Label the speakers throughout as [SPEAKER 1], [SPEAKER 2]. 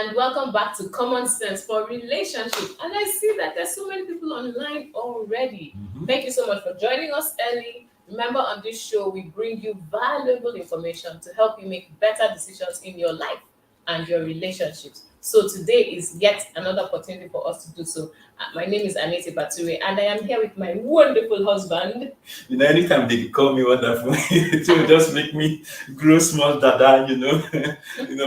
[SPEAKER 1] and welcome back to Common Sense for Relationship. And I see that there's so many people online already. Thank you so much for joining us early. Remember, on this show, we bring you valuable information to help you make better decisions in your life and your relationships. So today is yet another opportunity for us to do so. My name is Anietie Bature, and I am here with my wonderful husband.
[SPEAKER 2] You know, anytime they call me wonderful, it will just make me grow small dada, you know.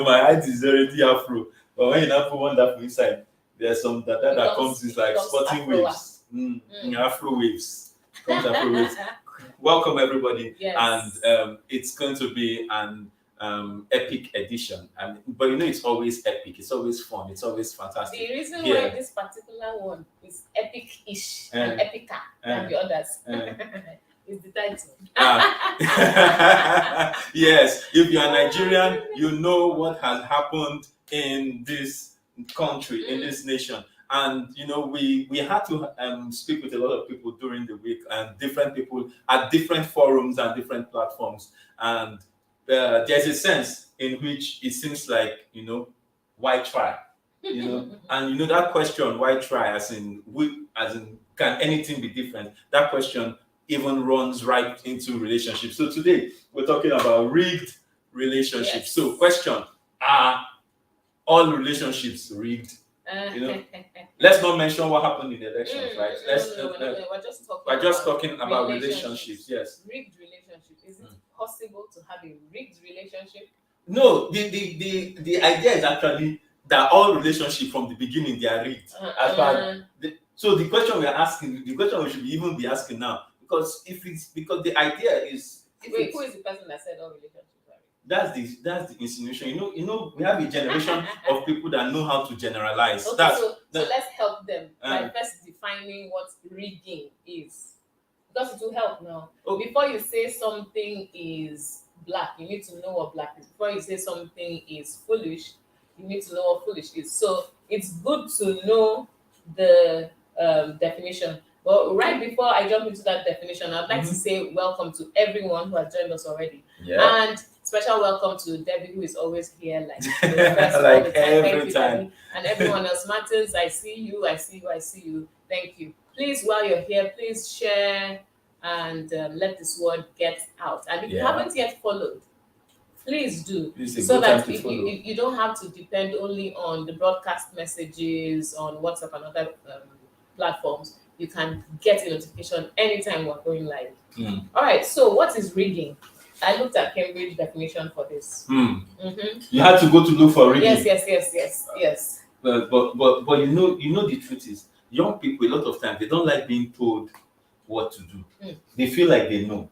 [SPEAKER 2] My height is already afro. But when you now put wonderful inside, there's some dada that comes with like sporting waves. Afro waves. Comes afro waves. Welcome everybody.
[SPEAKER 1] Yes.
[SPEAKER 2] And it's going to be an epic edition, but it's always epic, it's always fun, it's always fantastic.
[SPEAKER 1] The reason why this particular one is epic-ish and epica than the others is the title.
[SPEAKER 2] Yes, if you're Nigerian, you know what has happened in this country, in this nation. And we had to speak with a lot of people during the week, and different people at different forums and different platforms, and there's a sense in which it seems like, why try? And that question, why try, as in can anything be different? That question even runs right into relationships. So today we're talking about rigged relationships.
[SPEAKER 1] Yes.
[SPEAKER 2] So question, are all relationships rigged? Let's not mention what happened in the elections, right? We're just talking about relationships. Yes.
[SPEAKER 1] Rigged relationship. Is it possible to have a rigged relationship?
[SPEAKER 2] No, the idea is actually that all relationships from the beginning they are rigged. So the question we are asking, the question we should even be asking now, because the idea is.
[SPEAKER 1] Wait, who is the person that said all relationships are rigged?
[SPEAKER 2] That's the insinuation. We have a generation of people that know how to generalize.
[SPEAKER 1] Okay, so let's help them by first defining what rigging is, because it will help now. Before you say something is black, you need to know what black is. Before you say something is foolish, you need to know what foolish is. So it's good to know the definition. But right before I jump into that definition, I'd like to say welcome to everyone who has joined us already.
[SPEAKER 2] Yeah.
[SPEAKER 1] And special welcome to Debbie, who is always here, like
[SPEAKER 2] every time.
[SPEAKER 1] And everyone else matters. I see you. Thank you. Please, while you're here, please share and let this word get out. And if you haven't yet followed, please do, so that you don't have to depend only on the broadcast messages on WhatsApp and other platforms. You can get a notification anytime we're going live. All right, so what is rigging? I looked at Cambridge definition for this.
[SPEAKER 2] You had to go to look for rigging.
[SPEAKER 1] Yes.
[SPEAKER 2] But the truth is, young people, a lot of times, they don't like being told what to do. They feel like they know.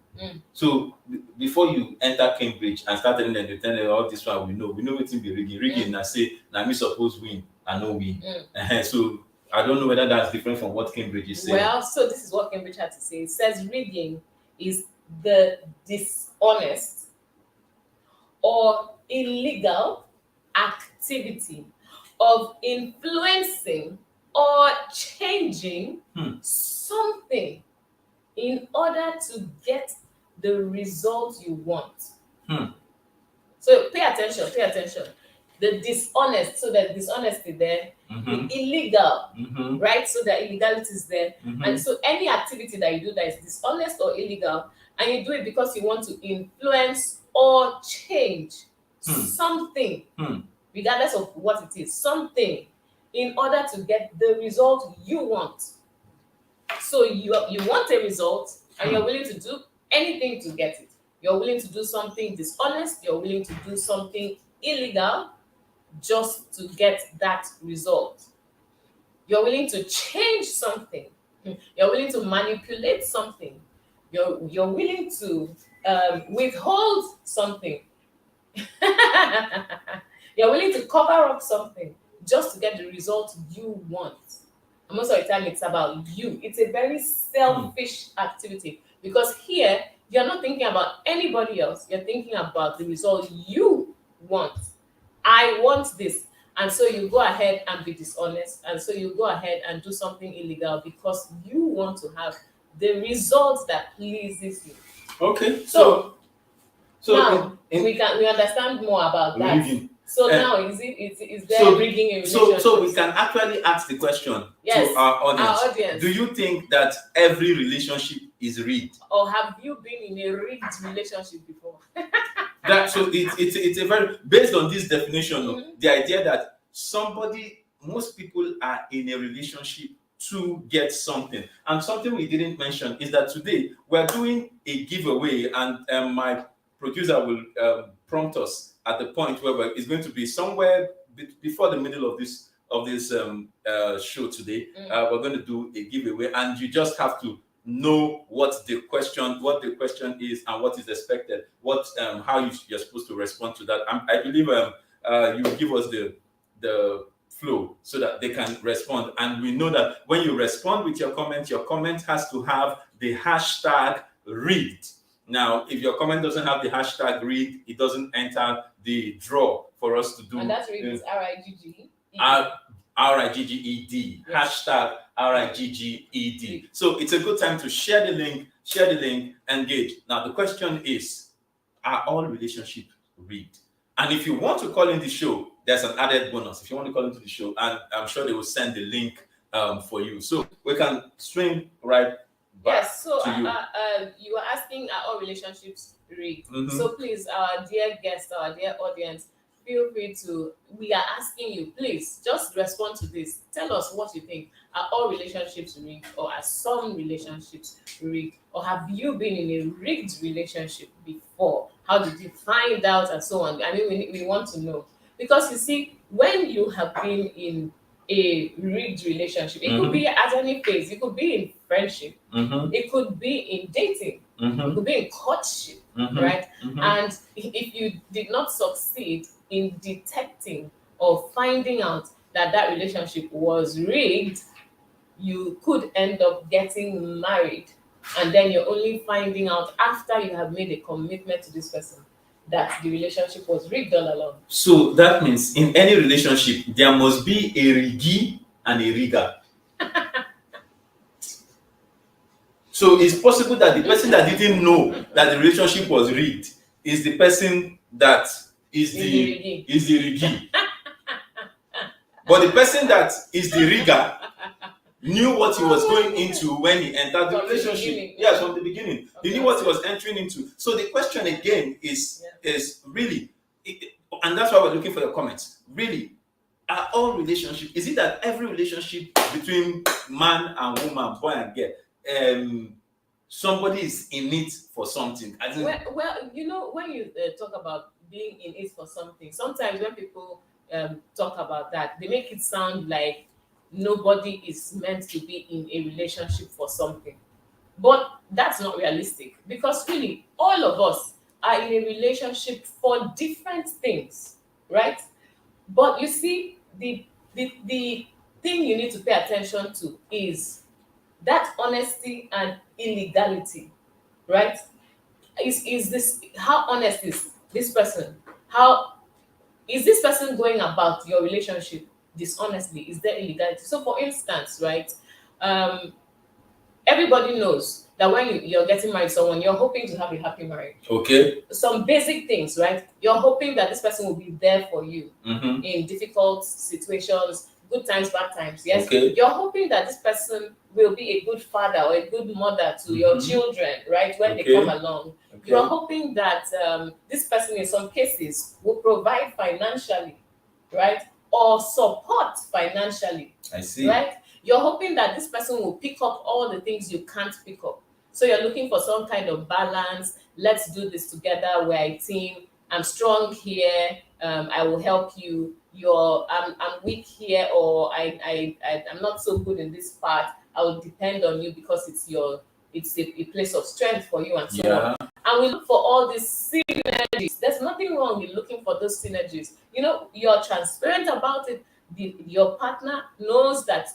[SPEAKER 2] So before you enter Cambridge and start telling them, they tell them all this one, we know what to be rigging. Rigging, I say, now me suppose win, I no win. So I don't know whether that's different from what Cambridge is saying.
[SPEAKER 1] Well, so this is what Cambridge had to say. It says rigging is the dishonest or illegal activity of influencing or changing something in order to get the result you want. So pay attention. The dishonest, so there's dishonesty there. The illegal, right? So the illegality is there. And so any activity that you do that is dishonest or illegal, and you do it because you want to influence or change something, regardless of what it is, something, in order to get the result you want. So you want a result, and you're willing to do anything to get it. You're willing to do something dishonest, you're willing to do something illegal just to get that result. You're willing to change something. You're willing to manipulate something. You're willing to withhold something. You're willing to cover up something just to get the result you want. And most of the time, it's about you. It's a very selfish activity, because here you're not thinking about anybody else. You're thinking about the result you want. I want this. And so you go ahead and be dishonest. And so you go ahead and do something illegal because you want to have the result that pleases you.
[SPEAKER 2] Okay.
[SPEAKER 1] So now we understand more about that. So
[SPEAKER 2] Uh,
[SPEAKER 1] now is there rigging in relationships?
[SPEAKER 2] So we can actually ask the question
[SPEAKER 1] Yes,
[SPEAKER 2] to our audience.
[SPEAKER 1] our audience.
[SPEAKER 2] Do you think that every relationship is rigged?
[SPEAKER 1] Or have you been in a rigged relationship before?
[SPEAKER 2] So it's a very, based on this definition,
[SPEAKER 1] Mhm.
[SPEAKER 2] the idea that most people are in a relationship to get something. And something we didn't mention is that today we're doing a giveaway, and my producer will prompt us at the point where it's going to be somewhere before the middle of this show today. We're going to do a giveaway, and you just have to know what the question is and what is expected, how you're supposed to respond to that. I believe you will give us the flow so that they can respond, and we know that when you respond with your comment has to have the hashtag read. Now, if your comment doesn't have the hashtag read, it doesn't enter the draw for us to do.
[SPEAKER 1] And that read is RIGGED.
[SPEAKER 2] RIGGED.
[SPEAKER 1] Yes.
[SPEAKER 2] Hashtag RIGGED. So it's a good time to share the link, engage. Now the question is, are all relationships rigged? And if you want to call in the show, there's an added bonus. If you want to call into the show, and I'm sure they will send the link for you. So we can swing right back.
[SPEAKER 1] Yes, so
[SPEAKER 2] to you.
[SPEAKER 1] You were asking, are all relationships rigged?
[SPEAKER 2] Mhm.
[SPEAKER 1] So please, our dear guest, our dear audience, feel free we are asking you, please just respond to this. Tell us what you think. Are all relationships rigged, or are some relationships rigged? Or have you been in a rigged relationship before? How did you find out, and so on? I mean, we want to know. Because you see, when you have been in a rigged relationship, it could be at any phase. It could be in friendship. It could be in dating. It could be in courtship, right? And if you did not succeed in detecting or finding out that that relationship was rigged, you could end up getting married, and then you're only finding out after you have made a commitment to this person that the relationship was rigged all along.
[SPEAKER 2] So that means in any relationship, there must be a riggy and a rigger. So it's possible that the person that didn't know that the relationship was rigged is the person that is the riggy. But the person that is the rigger knew what he was going into when he entered the relationship. Yes, from the beginning. He knew what he was entering into. So the question again is really, and that's why we're looking for your comments. Really, are all relationships, is it that every relationship between man and woman, boy and girl, somebody is in it for something?
[SPEAKER 1] Well, you know, when you talk about being in it for something, sometimes when people talk about that, they make it sound like nobody is meant to be in a relationship for something. But that's not realistic, because really all of us are in a relationship for different things, right? But you see, the thing you need to pay attention to is that honesty and illegality, right? Is this, how honest is this person? How is this person going about your relationship dishonestly? Is there illegality? So for instance, right, um everybody knows that when you're getting married to someone, you're hoping to have a happy marriage.
[SPEAKER 2] Okay.
[SPEAKER 1] Some basic things, right? You're hoping that this person will be there for you
[SPEAKER 2] Mm-hmm.
[SPEAKER 1] in difficult situations, good times, bad times. Yes.
[SPEAKER 2] Okay.
[SPEAKER 1] You're hoping that this person will be a good father or a good mother to your children, right? When they come along.
[SPEAKER 2] Okay.
[SPEAKER 1] You're hoping that this person, in some cases, will provide financially, right? Or support financially.
[SPEAKER 2] I see.
[SPEAKER 1] Right? You're hoping that this person will pick up all the things you can't pick up. So you're looking for some kind of balance. Let's do this together. We're a team. I'm strong here. I will help you. I'm weak here, or I'm not so good in this part. I will depend on you because it's a place of strength for you, and so on. And we look for all these synergies. There's nothing wrong with looking for those synergies. You know, you're transparent about it. Your partner knows that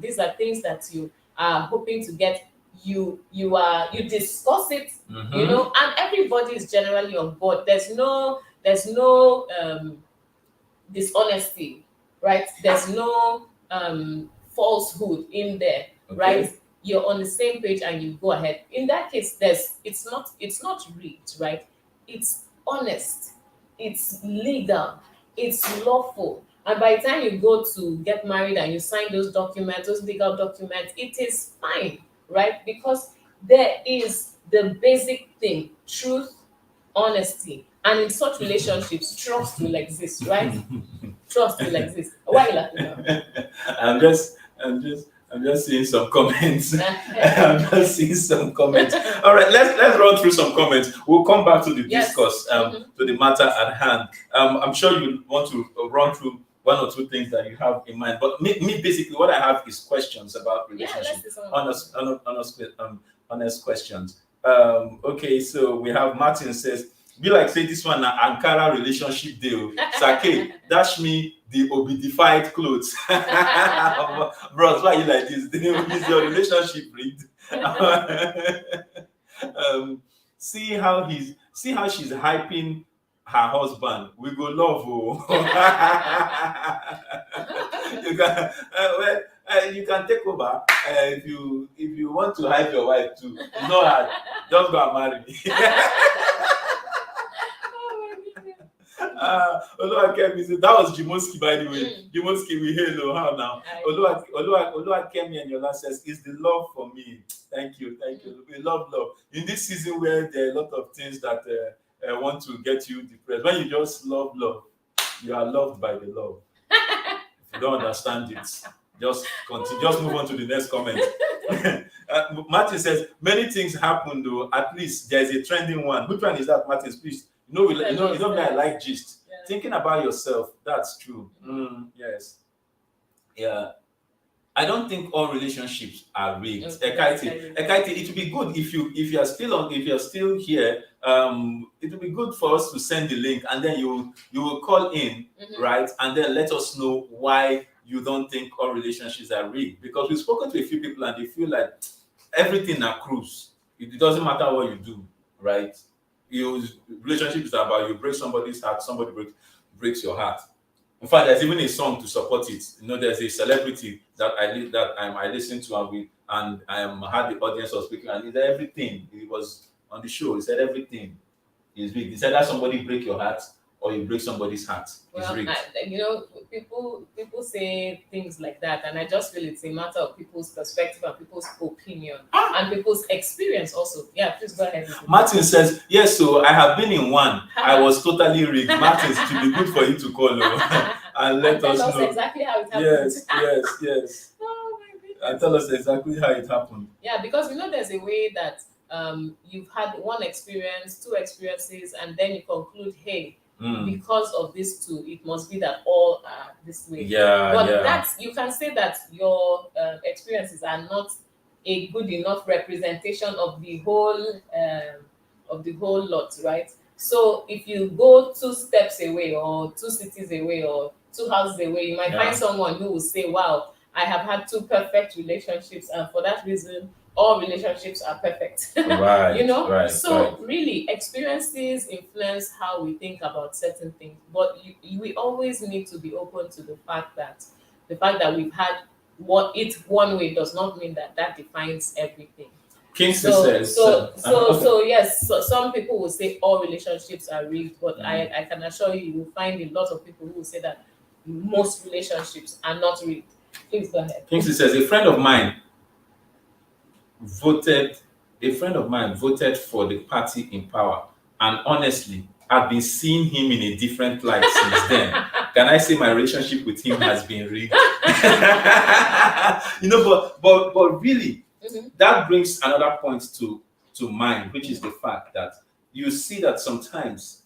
[SPEAKER 1] these are things that you are hoping to get. You discuss it, you know, and everybody is generally on board. There's no dishonesty, right? There's no falsehood in there, right? You're on the same page and you go ahead. In that case, it's not rigged, right? It's honest, it's legal, it's lawful. And by the time you go to get married and you sign those documents, those legal documents, it is fine, right? Because there is the basic thing, truth, honesty. And in such relationships, trust will exist, right? Trust will exist. Why are you laughing now?
[SPEAKER 2] I'm just seeing some comments. I'm just seeing some comments. All right, let's run through some comments. We'll come back to the
[SPEAKER 1] Yes.
[SPEAKER 2] discourse, to the matter at hand. I'm sure you want to run through one or two things that you have in mind. But me basically, what I have is questions about
[SPEAKER 1] Yeah,
[SPEAKER 2] relationships.
[SPEAKER 1] let's do some.
[SPEAKER 2] Honest questions. Okay, so we have Martin says, be like say this one na Ankara relationship deal. Sake, dash me the obidified clothes. Bros, why you like this? Is your relationship rigged? See how she's hyping her husband. We go love oh. You can take over if you want to hype your wife too. It's not hard. Just go and marry me.
[SPEAKER 1] Oh my goodness.
[SPEAKER 2] Oluwakemi said, that was Jimoski, by the way. Jimoski, we hail you. How now? Oluwakemi and Yola says, is the love for me. Thank you. We love. In this season where there are a lot of things that want to get you depressed, when you just love, you are loved by the love. If you don't understand it, just continue. Just move on to the next comment. Martin says, many things happen though. At least there is a trending one. Which one is that, Martin? Please. You know that I like gist.
[SPEAKER 1] Yeah.
[SPEAKER 2] Thinking about yourself, that's true. Yes. Yeah. I don't think all relationships are rigged.
[SPEAKER 1] Okay,
[SPEAKER 2] Ekaite, it would be good if you're still here. It would be good for us to send the link and then you will call in, right? And then let us know why you don't think all relationships are rigged. Because we've spoken to a few people and they feel like everything are cruise. It doesn't matter what you do, right? Relationships are about you break somebody's heart, somebody breaks your heart. In fact, there's even a song to support it. There's a celebrity that I listened to and I had the audience was speaking and he said everything. He was on the show. He said everything is rigged. He said that somebody break your heart or you break somebody's heart.
[SPEAKER 1] Well, people say things like that, and I just feel it's a matter of people's perspective and people's opinion and people's experience also. Yeah, please go ahead.
[SPEAKER 2] Martin says, yes, so I have been in one. I was totally rigged. Martin, it would be good for you to call and let us know
[SPEAKER 1] exactly how it happened.
[SPEAKER 2] Yes.
[SPEAKER 1] Oh my goodness.
[SPEAKER 2] And tell us exactly how it happened.
[SPEAKER 1] Yeah, because there's a way that you've had one experience, two experiences, and then you conclude, hey, because of this two, it must be that all are this way. But that's, you can say that your experiences are not a good enough representation of the whole lot, right? So if you go 2 steps away or 2 cities away or 2 houses away, you might find someone who will say, wow, I have had 2 perfect relationships, and for that reason all relationships are perfect.
[SPEAKER 2] Right.
[SPEAKER 1] So really, experiences influence how we think about certain things, but we always need to be open to the fact that we've had one way does not mean that defines everything.
[SPEAKER 2] Kingsley says
[SPEAKER 1] Yes, so some people will say all relationships are rigged, but I can assure you will find a lot of people who will say that most relationships are not rigged. Please go ahead.
[SPEAKER 2] Kingsley says a friend of mine voted for the party in power, and honestly I've been seeing him in a different light since then. Can I say my relationship with him has been rigged? But really, that brings another point to mind, which is the fact that you see that sometimes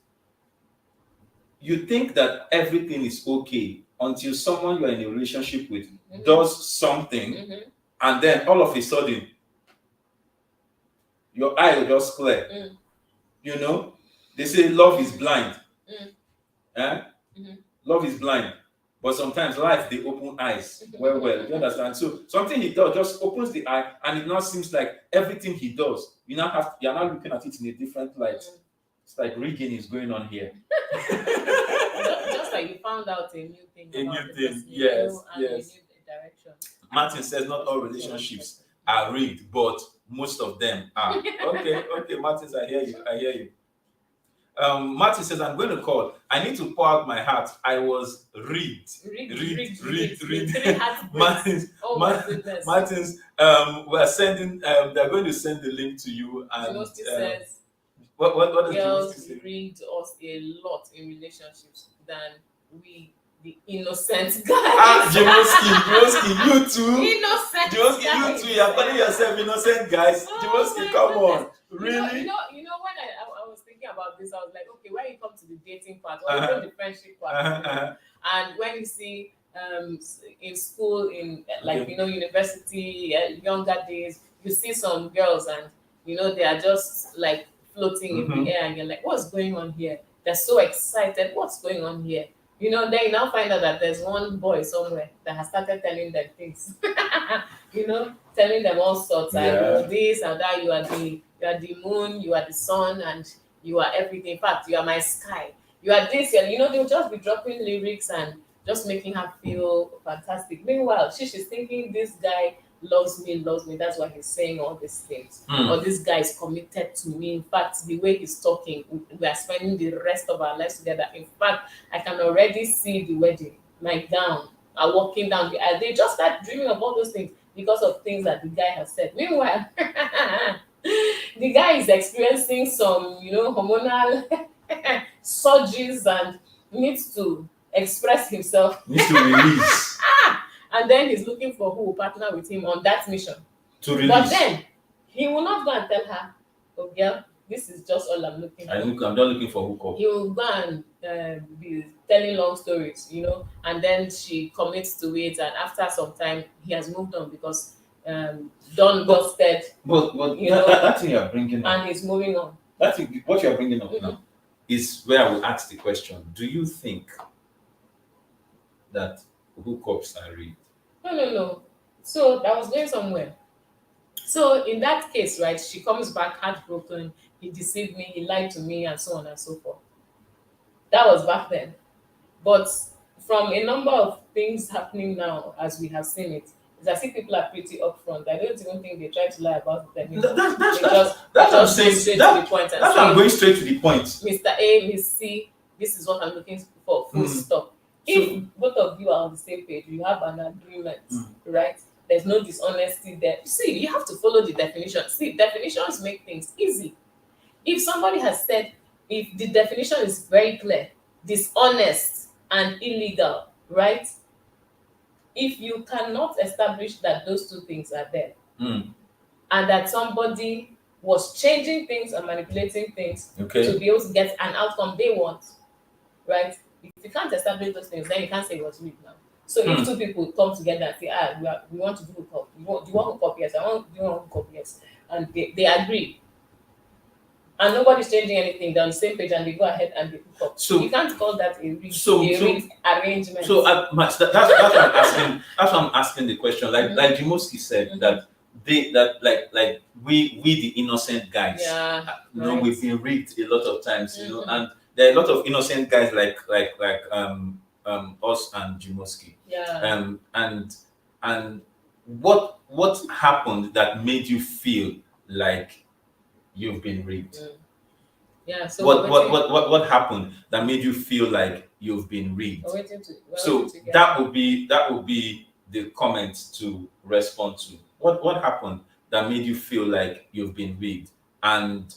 [SPEAKER 2] you think that everything is okay until someone you're in a relationship with does something, and then all of a sudden your eye will just clear. They say love is blind. Love is blind, but sometimes life they open eyes. Well, you understand? So something he does just opens the eye, and it now seems like everything he does, you're now looking at it in a different light. It's like rigging is going on here.
[SPEAKER 1] Just like you found out a new thing.
[SPEAKER 2] Yes.
[SPEAKER 1] A new direction.
[SPEAKER 2] Martin says not all relationships are rigged, but most of them are. Okay, Martins, I hear you. Martin says, I'm going to call. I need to pour out my heart. I was read.
[SPEAKER 1] With three heartbreaks.
[SPEAKER 2] Martins,
[SPEAKER 1] Oh my goodness.
[SPEAKER 2] Martins, we're sending, they're going to send the link to you. And
[SPEAKER 1] Timothy says,
[SPEAKER 2] what does Timothy
[SPEAKER 1] girls
[SPEAKER 2] say?
[SPEAKER 1] read us a lot in relationships than we, the innocent guys.
[SPEAKER 2] Jimoski, you too.
[SPEAKER 1] Innocent
[SPEAKER 2] Jimoski,
[SPEAKER 1] guys.
[SPEAKER 2] you too. You're calling yourself innocent guys.
[SPEAKER 1] Oh
[SPEAKER 2] Jimoski,
[SPEAKER 1] my
[SPEAKER 2] come
[SPEAKER 1] goodness.
[SPEAKER 2] on. Really?
[SPEAKER 1] You know when I was thinking about this, I was like, okay, when you come to the dating part or even the friendship part, and when you see in school, in like university, younger days, you see some girls and they are just like floating in the air, and you're like, what's going on here? They're so excited. What's going on here? Then you now find out that there's one boy somewhere that has started telling them things. Telling them all sorts. I do this and that. You are the moon, you are the sun, and you are everything. In fact, you are my sky. You are this, they'll just be dropping lyrics and just making her feel fantastic. Meanwhile, she's thinking this guy loves me. That's why he's saying all these things. Or this guy is committed to me. In fact, the way he's talking, we are spending the rest of our lives together. In fact, I can already see the wedding, my gown, are walking down the aisle. They just start dreaming of all those things because of things that the guy has said. Meanwhile, the guy is experiencing some, hormonal surges and needs to express himself.
[SPEAKER 2] Needs to release.
[SPEAKER 1] And then he's looking for who will partner with him on that mission.
[SPEAKER 2] To release.
[SPEAKER 1] But then he will not go and tell her, oh girl, this is just all I'm looking for.
[SPEAKER 2] I'm not looking for hookup.
[SPEAKER 1] He will go and be telling long stories, and then she commits to it, and after some time he has moved on because Don busted.
[SPEAKER 2] But that thing you're bringing up,
[SPEAKER 1] and he's moving on.
[SPEAKER 2] What you're bringing up now is where I will ask the question: do you think that hookups are real?
[SPEAKER 1] No. So that was going somewhere. So in that case, right, she comes back heartbroken. He deceived me, he lied to me, and so on and so forth. That was back then. But from a number of things happening now, as we have seen it, it's as if people are pretty upfront. I don't even think they try to lie about them.
[SPEAKER 2] That's what I'm saying. That's what I'm going straight to the point.
[SPEAKER 1] Mr. A, Miss C, this is what I'm looking for. Full stop. If both of you are on the same page, you have an agreement, right? There's no dishonesty there. See, you have to follow the definition. See, definitions make things easy. If somebody has said, if the definition is very clear, dishonest and illegal, right? If you cannot establish that those two things are there, and that somebody was changing things and manipulating things to be able to get an outcome they want, right? If you can't establish those things, then you can't say it was real now. So if two people come together and say, we want to do hookup, do you want hookup? Yes. Do you want hookup? Yes. And they agree. And nobody's changing anything. They're on the same page and they go ahead and they hook up. So you can't call that a real arrangement. So that's what I'm asking. That's why I'm asking the question. Like Jimoski said, that we the innocent guys, we've been rigged a lot of times, and there are a lot of innocent guys like us and Jimoski. And what happened that made you feel like you've been rigged? So what happened that made you feel like you've been rigged? That would be the comment to respond to. What happened that made you feel like you've been rigged, and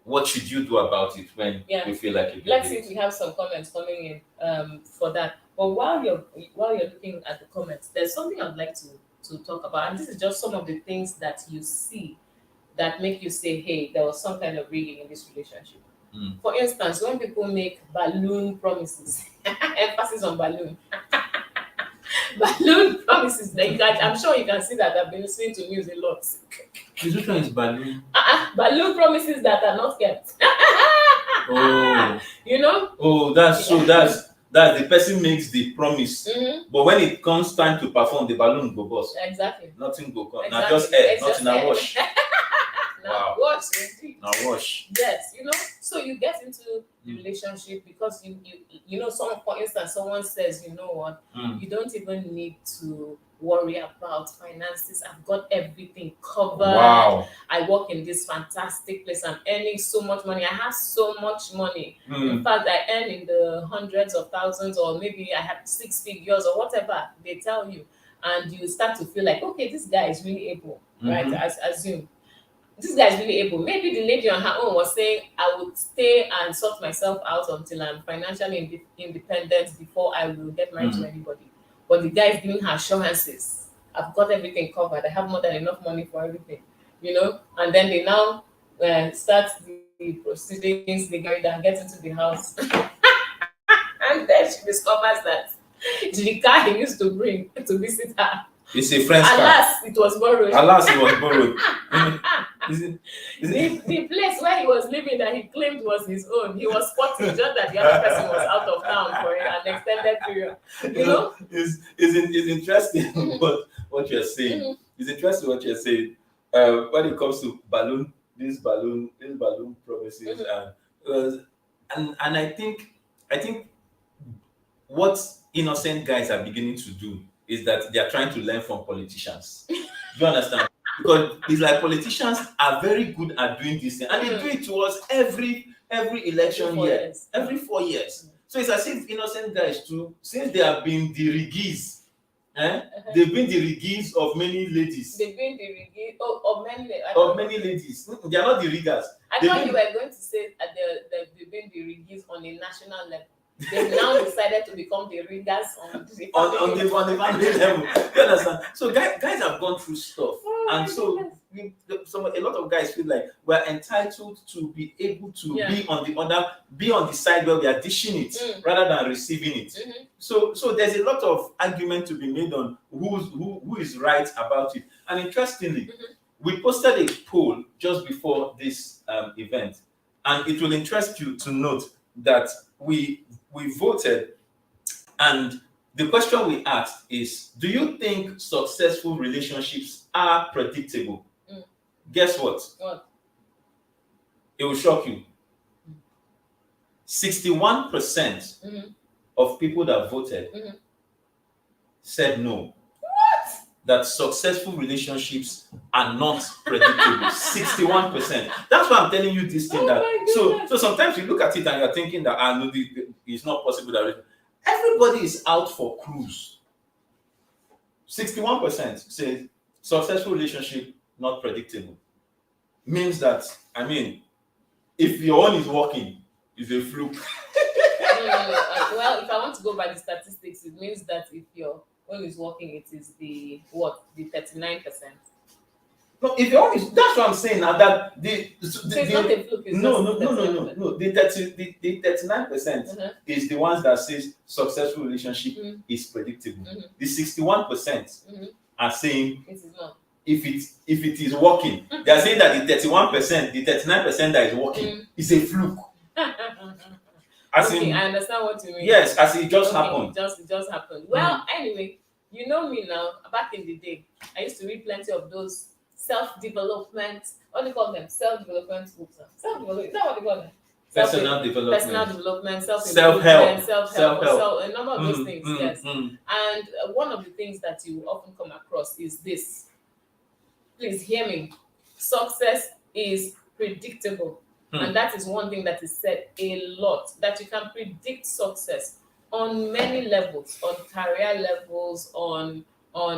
[SPEAKER 1] what should you do about it when you feel like you've been rigged? Let's see if we have some comments coming in for that. But while you're looking at the comments, there's something I'd like to talk about, and this is just some of the things that you see that make you say, hey, there was some kind of rigging in this relationship. For instance, when people make balloon promises, emphasis on balloon, balloon promises, I'm sure you can see that I've been listening to news a lot. Which one is balloon? Balloon promises that are not kept. That's the person makes the promise, but when it comes time to perform, the balloon go bust. Exactly. Nothing go come. Exactly. Now just air, not in a wash.
[SPEAKER 2] Wow.
[SPEAKER 1] Watch indeed.
[SPEAKER 2] Now watch.
[SPEAKER 1] Yes, so you get into the relationship because someone, for instance, someone says, you know what, you don't even need to worry about finances. I've got everything covered.
[SPEAKER 2] Wow.
[SPEAKER 1] I work in this fantastic place. I'm earning so much money. I have so much money. In fact, I earn in the hundreds of thousands, or maybe I have 6 figures or whatever they tell you. And you start to feel like, okay, this guy is really able, right? Assume this guy is really able. Maybe the lady on her own was saying, I would stay and sort myself out until I'm financially independent before I will get married to anybody. But the guy is giving her assurances. I've got everything covered. I have more than enough money for everything, And then they now start the proceedings. They get into the house. And then she discovers that the car he used to bring to visit her,
[SPEAKER 2] it's a friend's car.
[SPEAKER 1] alas, it was borrowed.
[SPEAKER 2] Alas, it was borrowed.
[SPEAKER 1] The place where he was living that he claimed was his own, he was spotting just that the other person was out of town for an extended period.
[SPEAKER 2] It's interesting what you're saying. It's interesting what you're saying. When it comes to these balloon promises, and I think what innocent guys are beginning to do is that they are trying to learn from politicians. Do you understand? Because it's like politicians are very good at doing this thing, and they do it to us every election year, every 4 years. So it's as if innocent guys too, since they have been the riggies, they've been the riggies of many ladies.
[SPEAKER 1] They've been the riggies
[SPEAKER 2] of many ladies. They are not the riggers.
[SPEAKER 1] I thought you were going to say that they've been the riggies on a national level. They've now decided to become the riggers on the
[SPEAKER 2] family level. You understand? So guys have gone through stuff, and so a lot of guys feel like we're entitled to be able to be on the side where we are dishing it rather than receiving it. So there's a lot of argument to be made on who is right about it. And interestingly, we posted a poll just before this event, and it will interest you to note that we voted, and the question we asked is, do you think successful relationships are predictable? Guess what? It will shock you. 61% of people that voted said no.
[SPEAKER 1] What?
[SPEAKER 2] That successful relationships are not predictable. 61%. That's why I'm telling you this thing. So sometimes you look at it and you're thinking that no, it's not possible that everybody is out for cruise. 61% say successful relationship not predictable. Means that, if your own is working, it's a fluke.
[SPEAKER 1] Well, if I want to go by the statistics, it means that if your own is working, it is the 39%.
[SPEAKER 2] No, if your own is, that's what I'm saying now. That
[SPEAKER 1] it's not a fluke.
[SPEAKER 2] No. The 39% is the ones that says successful relationship is predictable. The 61% are saying
[SPEAKER 1] it is not.
[SPEAKER 2] If it is working, they are saying that the 31%, the 39% that is working is a fluke.
[SPEAKER 1] I understand what you mean.
[SPEAKER 2] Yes, as it just happened.
[SPEAKER 1] It just happened. Well, anyway, you know me now. Back in the day, I used to read plenty of those self-development. What do you call them? Self-development books. Self-development. Is that what they call them?
[SPEAKER 2] Personal development,
[SPEAKER 1] self-improvement,
[SPEAKER 2] self-help,
[SPEAKER 1] a number of those things. Yes. And one of the things that you often come across is this. Please hear me. Success is predictable. And that is one thing that is said a lot, that you can predict success on many levels, on career levels, on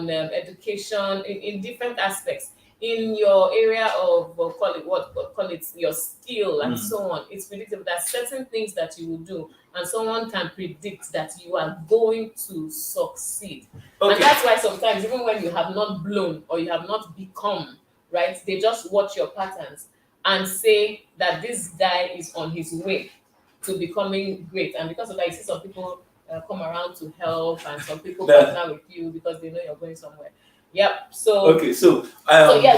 [SPEAKER 1] education, in different aspects. In your area of call it your skill and so on. It's predictable that certain things that you will do, and someone can predict that you are going to succeed. Okay. And that's why sometimes, even when you have not blown or you have not become, right, they just watch your patterns and say that this guy is on his way to becoming great. And because of that, you see some people come around to help, and some people partner with you because they know you're going somewhere. Yep. So yes,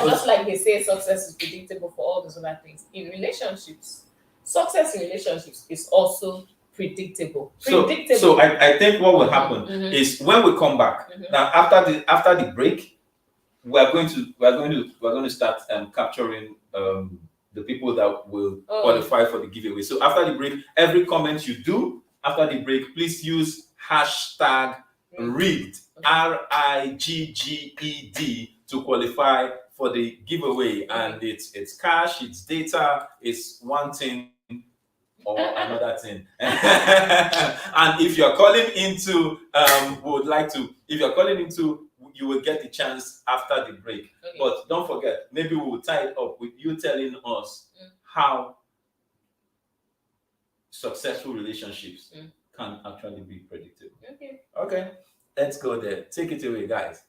[SPEAKER 1] just like they say, success is predictable for all those other things. In relationships, success in relationships is also predictable.
[SPEAKER 2] So I think what will happen is when we come back now after the break, we're going to start capturing the people that will qualify for the giveaway. So after the break, every comment you do after the break, please use hashtag rigged RIGGED to qualify for the giveaway. And it's cash, it's data, it's one thing or another thing. And if you're calling into if you're calling into, you will get the chance after the break. But don't forget, maybe we'll tie it up with you telling us how successful relationships can actually be predictable. Okay, let's go there. Take it away, guys.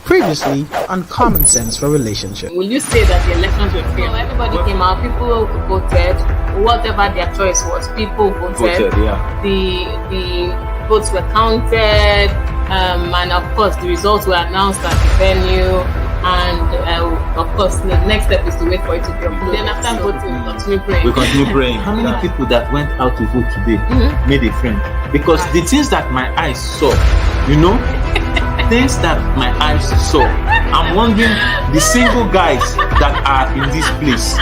[SPEAKER 3] Previously on Common Sense for Relationship.
[SPEAKER 1] Will you say that the elections were fair? No, everybody came out, people voted, whatever their choice was, people voted. The votes were counted, and of course the results were announced at the venue, and of course the next step is to wait for it to be approved. Then after voting, we continue praying.
[SPEAKER 4] How many people that went out to vote today made a friend? Because the things that my eyes saw, things that my eyes saw, I'm wondering, the single guys that are in this place,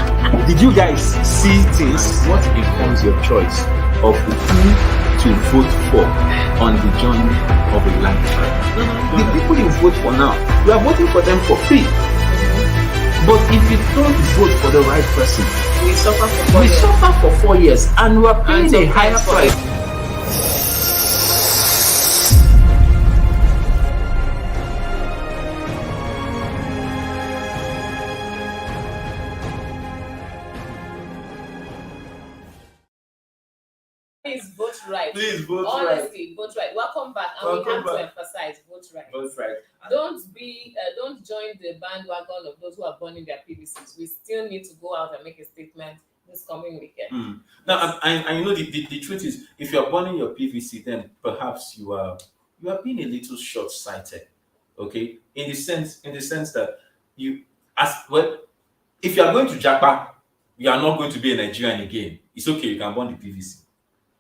[SPEAKER 4] did you guys see things? What informs your choice of who to vote for on the journey of a lifetime? The people you vote for now, you are voting for them for free. But if you don't vote for the right person,
[SPEAKER 1] we suffer
[SPEAKER 4] for 4 years and we are paying a higher price.
[SPEAKER 1] Please vote right.
[SPEAKER 2] Please vote
[SPEAKER 1] Honestly, vote right. Welcome back, and we have to emphasize vote right.
[SPEAKER 2] Vote right.
[SPEAKER 1] Don't join the bandwagon of those who are burning their PVCs. We still need to go out and make a statement this coming weekend.
[SPEAKER 2] Now, I know the truth is, if you are burning your PVC, then perhaps you are being a little short-sighted. Okay, in the sense that if you are going to Japa, you are not going to be a Nigerian again. It's okay, you can burn the PVC.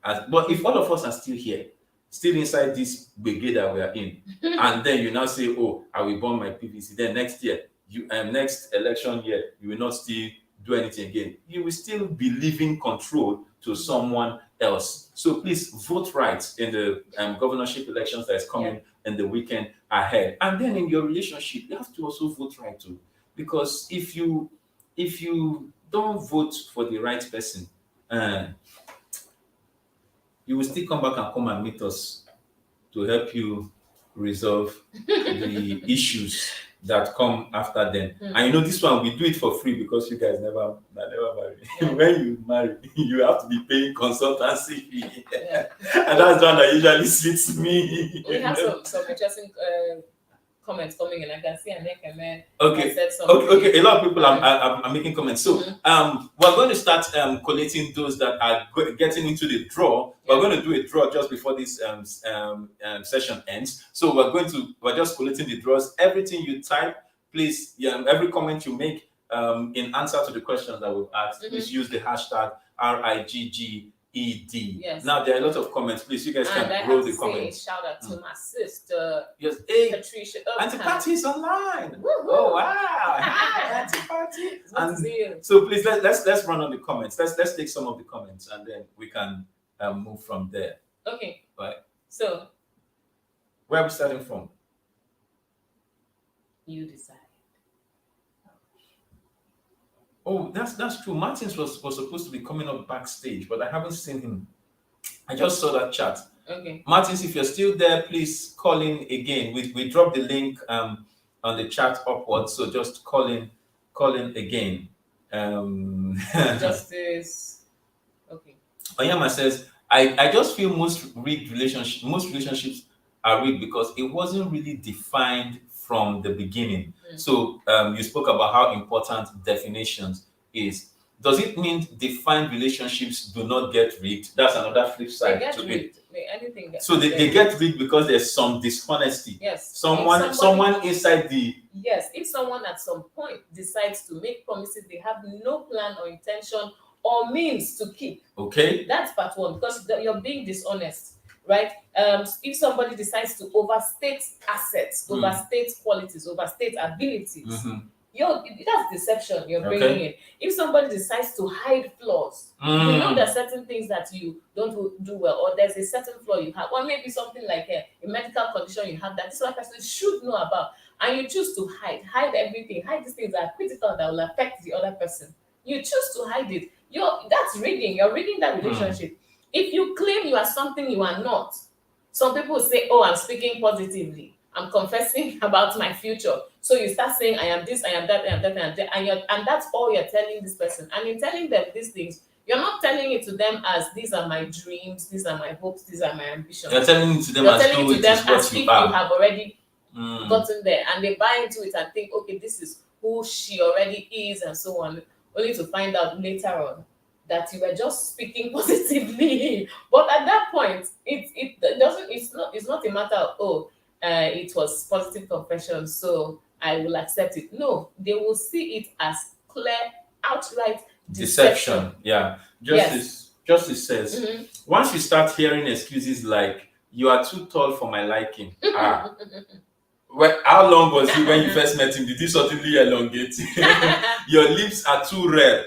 [SPEAKER 2] But if all of us are still here, still inside this brigade that we are in, and then you now say, "Oh, I will burn my PVC," then next year, next election year, you will not still do anything again. You will still be leaving control to someone else. So please vote right in the governorship elections that is coming in the weekend ahead. And then in your relationship, you have to also vote right too, because if you don't vote for the right person, you will still come back and meet us to help you resolve the issues that come after them. And this one, we do it for free because you guys never marry. When you marry, you have to be paying consultancy fee. And that's the one that usually sweets me.
[SPEAKER 1] We have some interesting comments coming in. I can see Anietie man.
[SPEAKER 2] Okay. A lot of people are making comments. So we're going to start collating those that are getting into the draw. We're going to do a draw just before this session ends. So we're just collating the draws. Everything you type, please, every comment you make in answer to the questions that we've asked, please use the hashtag RIGGED.
[SPEAKER 1] Yes.
[SPEAKER 2] Now there are a lot of comments. Please, you guys can roll the comments.
[SPEAKER 1] Shout out to my sister.
[SPEAKER 2] Yes, hey,
[SPEAKER 1] Patricia.
[SPEAKER 2] Auntie Patty is online.
[SPEAKER 1] Woo-hoo.
[SPEAKER 2] Oh wow! Hi, Auntie Patty.
[SPEAKER 1] Good to see you.
[SPEAKER 2] So please let's run on the comments. Let's take some of the comments and then we can move from there.
[SPEAKER 1] Okay.
[SPEAKER 2] Right.
[SPEAKER 1] So
[SPEAKER 2] where are we starting from?
[SPEAKER 1] You decide.
[SPEAKER 2] Oh, that's true. Martins was supposed to be coming up backstage, but I haven't seen him. I just saw that chat.
[SPEAKER 1] Okay.
[SPEAKER 2] Martins, if you're still there, please call in again. We dropped the link on the chat upwards, so just call in again.
[SPEAKER 1] Justice. Okay.
[SPEAKER 2] Oyama says, I just feel most relationships are rigged because it wasn't really defined from the beginning. So you spoke about how important definitions is. Does it mean defined relationships do not get rigged? That's another flip side to it. So they get rigged because there's some dishonesty.
[SPEAKER 1] Yes.
[SPEAKER 2] Someone inside the...
[SPEAKER 1] Yes, if someone at some point decides to make promises they have no plan or intention or means to keep.
[SPEAKER 2] Okay.
[SPEAKER 1] That's part one, because you're being dishonest. right? If somebody decides to overstate assets, overstate qualities, overstate abilities, that's deception you're bringing in. If somebody decides to hide flaws, you know there are certain things that you don't do well, or there's a certain flaw you have, or maybe something like a medical condition you have that this other person should know about, and you choose to hide everything, hide these things that are critical that will affect the other person. You choose to hide it. That's rigging. You're rigging that relationship. If you claim you are something you are not, some people say, "Oh, I'm speaking positively. I'm confessing about my future." So you start saying, "I am this, I am that, I am that, I am that," and that's all you're telling this person. And in telling them these things, you're not telling it to them as these are my dreams, these are my hopes, these are my ambitions.
[SPEAKER 2] You're telling it to them
[SPEAKER 1] You're
[SPEAKER 2] as
[SPEAKER 1] telling
[SPEAKER 2] though
[SPEAKER 1] it to
[SPEAKER 2] it
[SPEAKER 1] them
[SPEAKER 2] is what
[SPEAKER 1] as if
[SPEAKER 2] you
[SPEAKER 1] you
[SPEAKER 2] are.
[SPEAKER 1] have already gotten there, and they buy into it and think, okay, this is who she already is, and so on, only to find out later on that you were just speaking positively. But at that point, it doesn't. It's not a matter of it was positive confession, so I will accept it. No, they will see it as clear, outright deception.
[SPEAKER 2] Yeah.
[SPEAKER 1] Yes.
[SPEAKER 2] Justice says, once you start hearing excuses like "you are too tall for my liking," well, how long was he when you first met him? Did he suddenly elongate? Your lips are too red.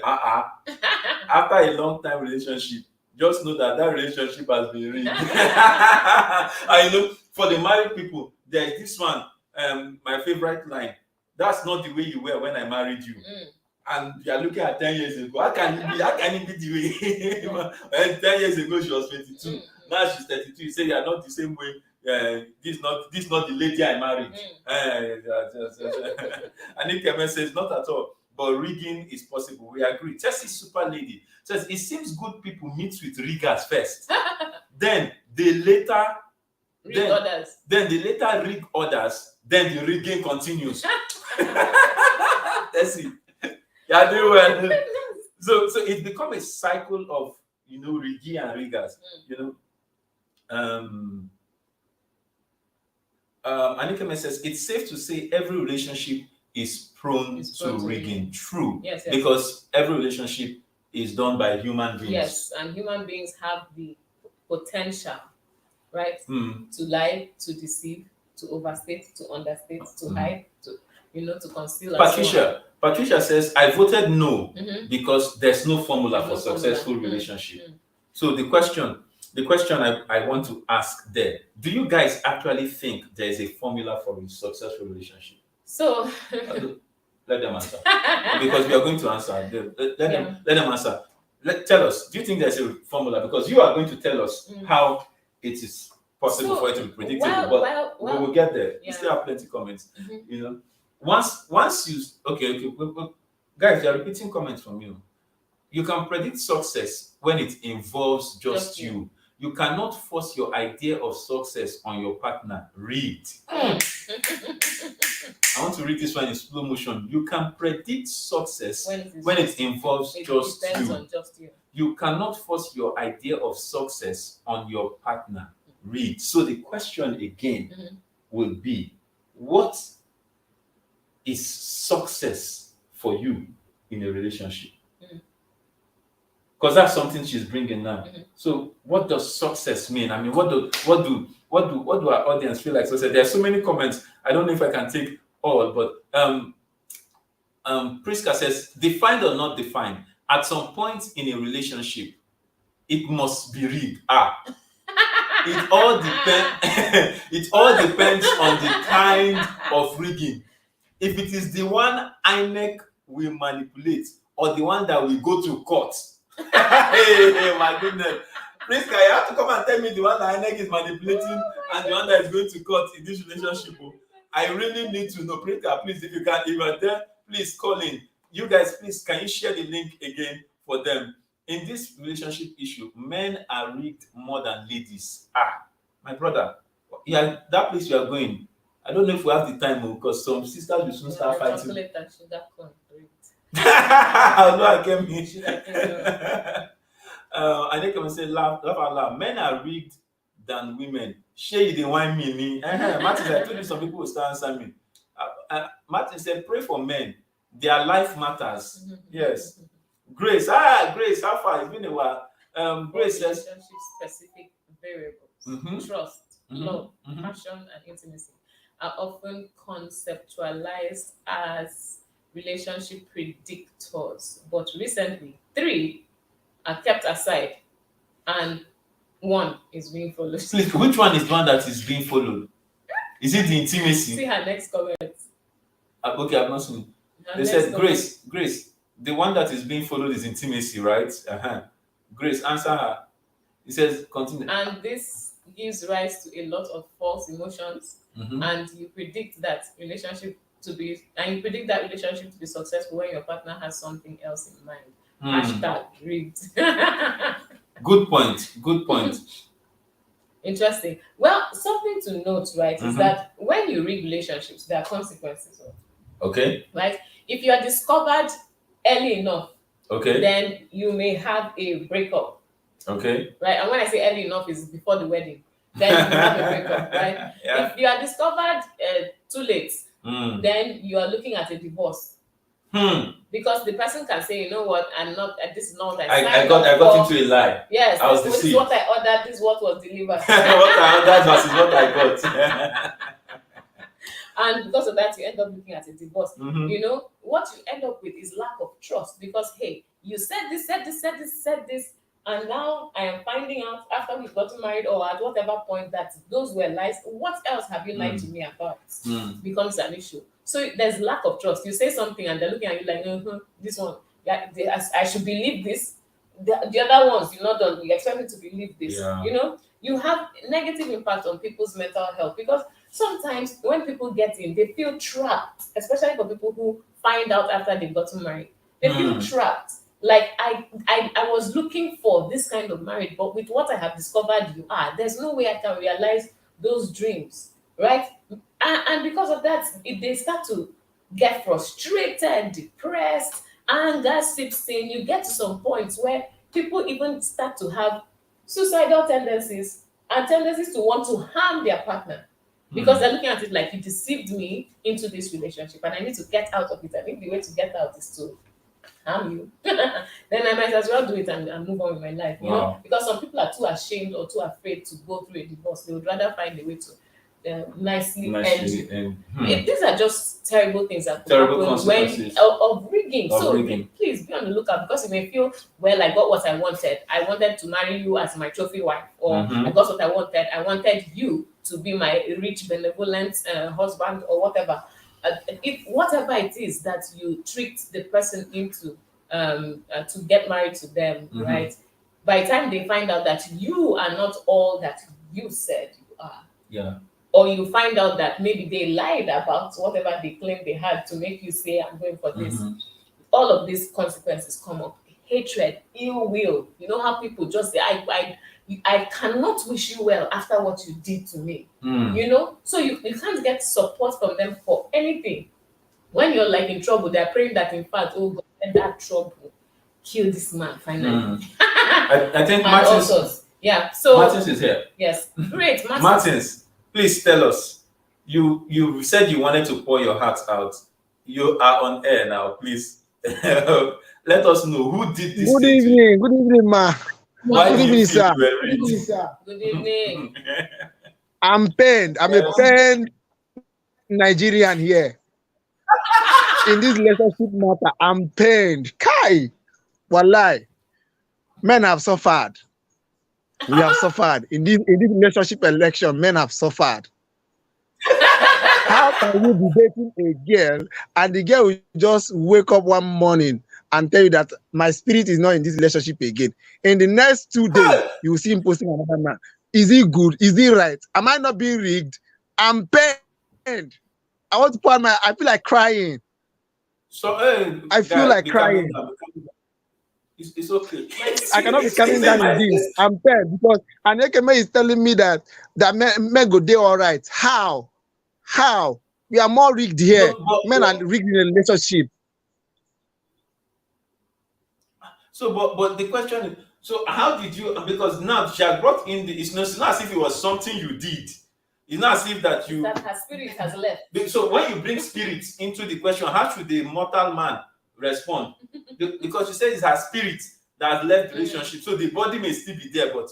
[SPEAKER 2] After a long time relationship, just know that relationship has been rigged. I know for the married people, there is this one, my favorite line. "That's not the way you were when I married you." And you are looking at 10 years ago. How can it be the way? When 10 years ago she was 22. Now she's 32. You say you are not the same way. This not the lady I married. Anietie says not at all, but rigging is possible. We agree. Chelsea Super Lady says it seems good people meet with riggers first, then they later
[SPEAKER 1] Rig others.
[SPEAKER 2] Then they later rig others. Then the rigging continues. That's it. Yeah, do well. So it becomes a cycle of rigging and riggers. Anietie says it's safe to say every relationship is prone to rigging. True.
[SPEAKER 1] Yes.
[SPEAKER 2] Because every relationship is done by human beings.
[SPEAKER 1] Yes, and human beings have the potential, right, to lie, to deceive, to overstate, to understate, to hide, to conceal.
[SPEAKER 2] Patricia says, I voted no because there's no formula for successful relationship. So the question I want to ask there, do you guys actually think there's a formula for a successful relationship?
[SPEAKER 1] So
[SPEAKER 2] let them answer. Because we are going to answer. Let them answer. Tell us, do you think there's a formula? Because you are going to tell us how it is possible for it to be predictable. But we will get there. We still have plenty of comments. Once you okay, guys, you are repeating comments from you. You can predict success when it involves just you. You cannot force your idea of success on your partner. Read. I want to read this one in slow motion. You can predict success when it involves just you. You cannot force your idea of success on your partner. Read. So the question again will be, what is success for you in a relationship? Because that's something she's bringing now. So what does success mean? I mean, what do our audience feel like success? There are so many comments. I don't know if I can take all, but Priska says, defined or not defined, at some point in a relationship, it must be rigged. It all depends. It all depends on the kind of rigging. If it is the one INEC will manipulate, or the one that will go to court. Hey, my goodness. Priska, you have to come and tell me the one that INEC is manipulating and the one that is going to court in this relationship. I really need to know. Priska, please, if you are there, please call in. You guys, please, can you share the link again for them? In this relationship issue, men are rigged more than ladies. My brother, that place you are going, I don't know if we have the time because some sisters will soon start fighting. I came here. I think I will say laugh out loud. Men are rigged than women. Shey you dey whine me. Martin, I told you some people will start answering me. Martin said, pray for men. Their life matters. Yes. Grace, how far? It's been a while. Grace says,
[SPEAKER 1] specific variables, trust, love, passion, and intimacy, are often conceptualized as relationship predictors. But recently, 3 are kept aside and 1 is being followed.
[SPEAKER 2] Please, which one is the one that is being followed? Is it the intimacy?
[SPEAKER 1] See her next comment.
[SPEAKER 2] Okay, I've not seen it.
[SPEAKER 1] Her
[SPEAKER 2] They
[SPEAKER 1] next
[SPEAKER 2] said,
[SPEAKER 1] comment.
[SPEAKER 2] Grace, the one that is being followed is intimacy, right? Grace, answer her. It says, continue.
[SPEAKER 1] And this gives rise to a lot of false emotions, and you predict that relationship to be successful when your partner has something else in mind. Hashtag rigged.
[SPEAKER 2] Good point.
[SPEAKER 1] Interesting. Well, something to note, right, is that when you rig relationships, there are consequences.
[SPEAKER 2] Okay.
[SPEAKER 1] Right? If you are discovered early enough,
[SPEAKER 2] Okay.
[SPEAKER 1] then you may have a breakup.
[SPEAKER 2] Okay.
[SPEAKER 1] Right? And when I say early enough, is before the wedding. Then you have a breakup, right?
[SPEAKER 2] Yeah.
[SPEAKER 1] If you are discovered too late, then you are looking at a divorce. Because the person can say, you know what, this is not what I signed
[SPEAKER 2] got
[SPEAKER 1] up for.
[SPEAKER 2] into a lie.
[SPEAKER 1] Yes,
[SPEAKER 2] I was
[SPEAKER 1] this is
[SPEAKER 2] deceived.
[SPEAKER 1] what I ordered, this is what was delivered.
[SPEAKER 2] What I ordered versus what I got.
[SPEAKER 1] And because of that, you end up looking at a divorce. You know, what you end up with is lack of trust, because hey, you said this, and now I am finding out after we've gotten married or at whatever point that those were lies. What else have you lied to me about? Becomes an issue. So there's lack of trust. You say something and they're looking at you like, this one, yeah, I should believe this. The other ones, you're not done. You expect me to believe this.
[SPEAKER 2] Yeah.
[SPEAKER 1] You know, you have negative impact on people's mental health, because sometimes when people get in, they feel trapped, especially for people who find out after they've gotten married. They feel trapped. Like, I was looking for this kind of marriage, but with what I have discovered you are, there's no way I can realize those dreams, right? And because of that, they start to get frustrated, depressed, anger seeps in. You get to some points where people even start to have suicidal tendencies and tendencies to want to harm their partner, because they're looking at it like, you deceived me into this relationship and I need to get out of it. I think the way to get out is to harm you. Then I might as well do it and move on with my life. You know, because some people are too ashamed or too afraid to go through a divorce. They would rather find a way to nicely end. These are just terrible things that
[SPEAKER 2] Terrible
[SPEAKER 1] happen when
[SPEAKER 2] consequences.
[SPEAKER 1] of rigging.
[SPEAKER 2] Of
[SPEAKER 1] So
[SPEAKER 2] rigging.
[SPEAKER 1] please be on the lookout, because you may feel, well, I got what I wanted. I wanted to marry you as my trophy wife, or I got what I wanted. I wanted you to be my rich, benevolent husband, or whatever. If whatever it is that you tricked the person into to get married to them, right? By the time they find out that you are not all that you said you are, or you find out that maybe they lied about whatever they claimed they had to make you say, I'm going for this, all of these consequences come up. Hatred, ill will. You know how people just say, I cannot wish you well after what you did to me. You know, so you can't get support from them for anything. When you're like in trouble, they're praying that, in fact, oh God, let that trouble kill this man finally.
[SPEAKER 2] I think
[SPEAKER 1] And
[SPEAKER 2] Martins.
[SPEAKER 1] also, yeah. So
[SPEAKER 2] Martins is here.
[SPEAKER 1] yes, great, Martins.
[SPEAKER 2] Martins, please tell us. You said you wanted to pour your heart out. You are on air now. Please let us know who did this.
[SPEAKER 5] Good
[SPEAKER 2] thing to you.
[SPEAKER 5] evening. Good evening, ma.
[SPEAKER 2] Why
[SPEAKER 5] Good
[SPEAKER 2] do you
[SPEAKER 5] evening,
[SPEAKER 2] feel
[SPEAKER 5] sir.
[SPEAKER 2] you were rich?
[SPEAKER 1] Good evening.
[SPEAKER 5] I'm pained. I'm a pained Nigerian here. In this relationship matter, I'm pained. Kai! Wallahi. Men have suffered. We have suffered. In this relationship election, men have suffered. How can you be dating a girl and the girl will just wake up one morning and tell you that my spirit is not in this relationship again? In the next 2 days, you will see him posting another man. Is he good? Is he right? Am I not being rigged? I'm pained. I want to put on I feel like crying.
[SPEAKER 2] So
[SPEAKER 5] I feel like crying.
[SPEAKER 2] It's okay.
[SPEAKER 5] I cannot be coming down in this. I'm pained because Anietie is telling me that men go there all right. How? We are more rigged here. Men are rigged in a relationship.
[SPEAKER 2] So, but the question is, so how did you? Because now she has brought in it's not as if it was something you did. It's not as if that you.
[SPEAKER 1] That her spirit has left.
[SPEAKER 2] So when you bring spirits into the question, how should the mortal man respond? Because you said it's her spirit that has left the relationship, so the body may still be there, but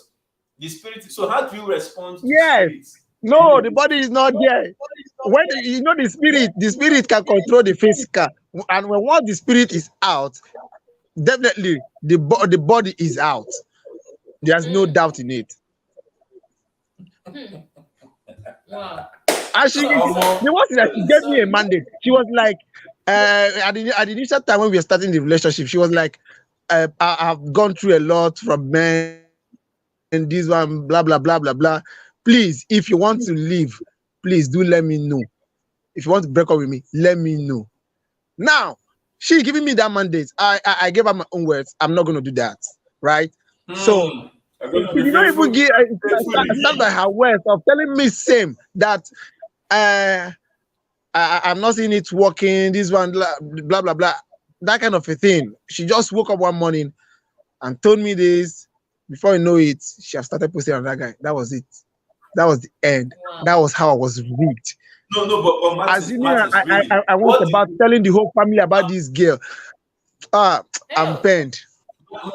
[SPEAKER 2] The spirit. So how do you respond to
[SPEAKER 5] Yes.
[SPEAKER 2] spirits?
[SPEAKER 5] No, the body is not there. When you know the spirit can control the physical, and when once the spirit is out, definitely the body is out. There's no doubt in it.
[SPEAKER 1] Wow.
[SPEAKER 5] And she, the one thing that she gave me a mandate. She was like, at the initial time when we were starting the relationship, she was like, I've gone through a lot from men, and this one, blah blah blah blah blah. Please, if you want to leave, please do let me know. If you want to break up with me, let me know. Now, she giving me that mandate. I gave her my own words. I'm not going to do that, right? So
[SPEAKER 2] I'm going to
[SPEAKER 5] she
[SPEAKER 2] be
[SPEAKER 5] did not even give
[SPEAKER 2] faithful.
[SPEAKER 5] stand by her words of telling me same that I'm not seeing it working. This one, blah blah blah, that kind of a thing. She just woke up one morning and told me this. Before you know it, she has started posting on that guy. That was it. That was the end.
[SPEAKER 1] Wow.
[SPEAKER 5] That was how I was rigged.
[SPEAKER 2] No, but Martins,
[SPEAKER 5] Assuming
[SPEAKER 2] really,
[SPEAKER 5] I went
[SPEAKER 2] what did
[SPEAKER 5] about
[SPEAKER 2] you,
[SPEAKER 5] telling the whole family about this girl. I'm
[SPEAKER 1] Hell.
[SPEAKER 5] pained.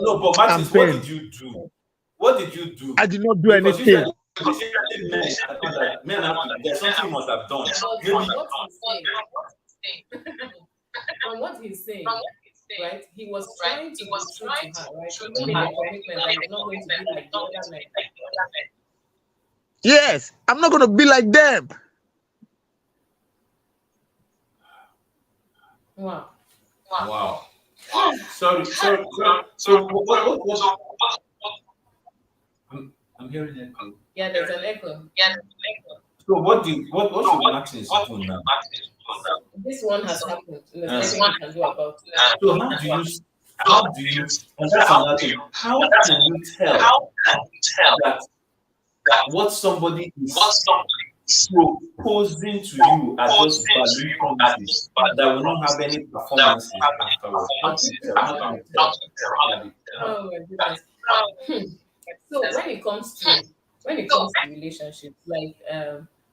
[SPEAKER 2] no, but
[SPEAKER 5] I'm
[SPEAKER 2] Martins, what
[SPEAKER 5] pained.
[SPEAKER 2] did you do? What did you do?
[SPEAKER 5] I did not do
[SPEAKER 2] Because
[SPEAKER 5] anything.
[SPEAKER 2] usually men have to, there's something you must have done.
[SPEAKER 1] From what he's saying, right? He was trying to be true to her, right? Even in the commitment that he's not going to be like the other men.
[SPEAKER 5] Yes, I'm not going to be like them.
[SPEAKER 1] Wow.
[SPEAKER 2] Wow. Sorry. So what I'm hearing echo.
[SPEAKER 1] Yeah, there's an echo.
[SPEAKER 2] So what should Martins do now?
[SPEAKER 1] This one has happened. And there's nothing we can do about it.
[SPEAKER 2] So how do you and that's another thing. How can you tell that what somebody is proposing to you are just value promises that will not have any performances afterwards? How do you tell?
[SPEAKER 1] Oh my goodness. So when it comes to relationships, like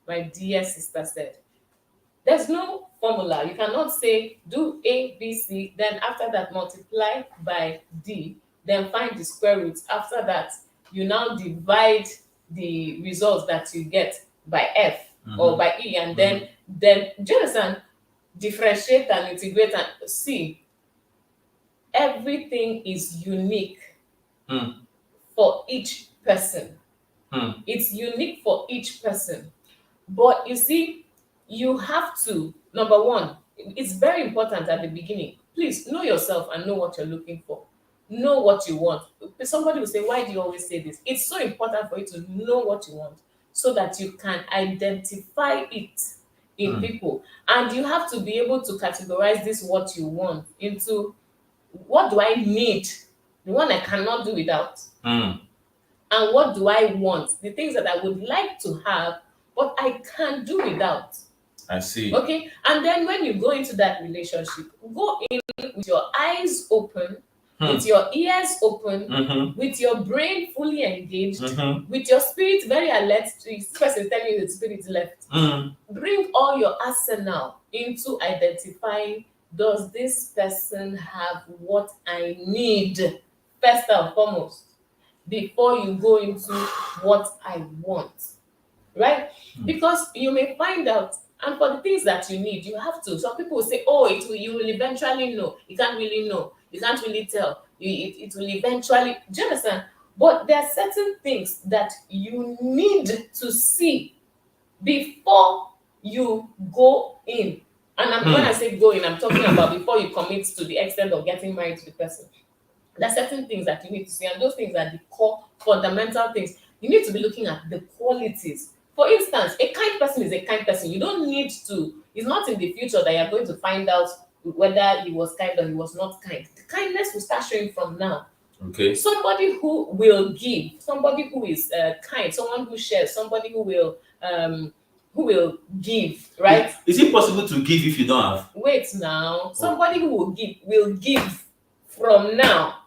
[SPEAKER 1] my dear sister said, there's no formula. You cannot say do A, B, C, then after that multiply by D, then find the square root. After that, you now divide the results that you get by F or by E, and then do you understand? Differentiate and integrate and see. Everything is unique for each person. It's unique for each person. But you see, you have to, number one, it's very important at the beginning. Please know yourself and know what you're looking for. Know what you want. Somebody will say, why do you always say this? It's so important for you to know what you want so that you can identify it in people. And you have to be able to categorize this what you want into what do I need? The one I cannot do without. And what do I want? The things that I would like to have, but I can't do without.
[SPEAKER 2] I see.
[SPEAKER 1] Okay. And then when you go into that relationship, go in with your eyes open, with your ears open, with your brain fully engaged, with your spirit very alert. This person is telling you the spirit left. Bring all your arsenal into identifying, does this person have what I need first and foremost before you go into what I want, right? Because you may find out, and for the things that you need, you have to. Some people will say, oh, you will eventually know. You can't really know. You can't really tell. It will eventually, do you understand? But there are certain things that you need to see before you go in. And when I say go in, I'm talking about before you commit to the extent of getting married to the person. There are certain things that you need to see, and those things are the core fundamental things. You need to be looking at the qualities. For instance, a kind person is a kind person. You don't need to, it's not in the future that you're going to find out whether he was kind or he was not kind. The kindness will start showing from now.
[SPEAKER 2] Okay.
[SPEAKER 1] Somebody who will give, somebody who is kind, someone who shares, somebody who will give, right?
[SPEAKER 2] Is it possible to give if you don't have?
[SPEAKER 1] Wait now. Somebody who will give from now.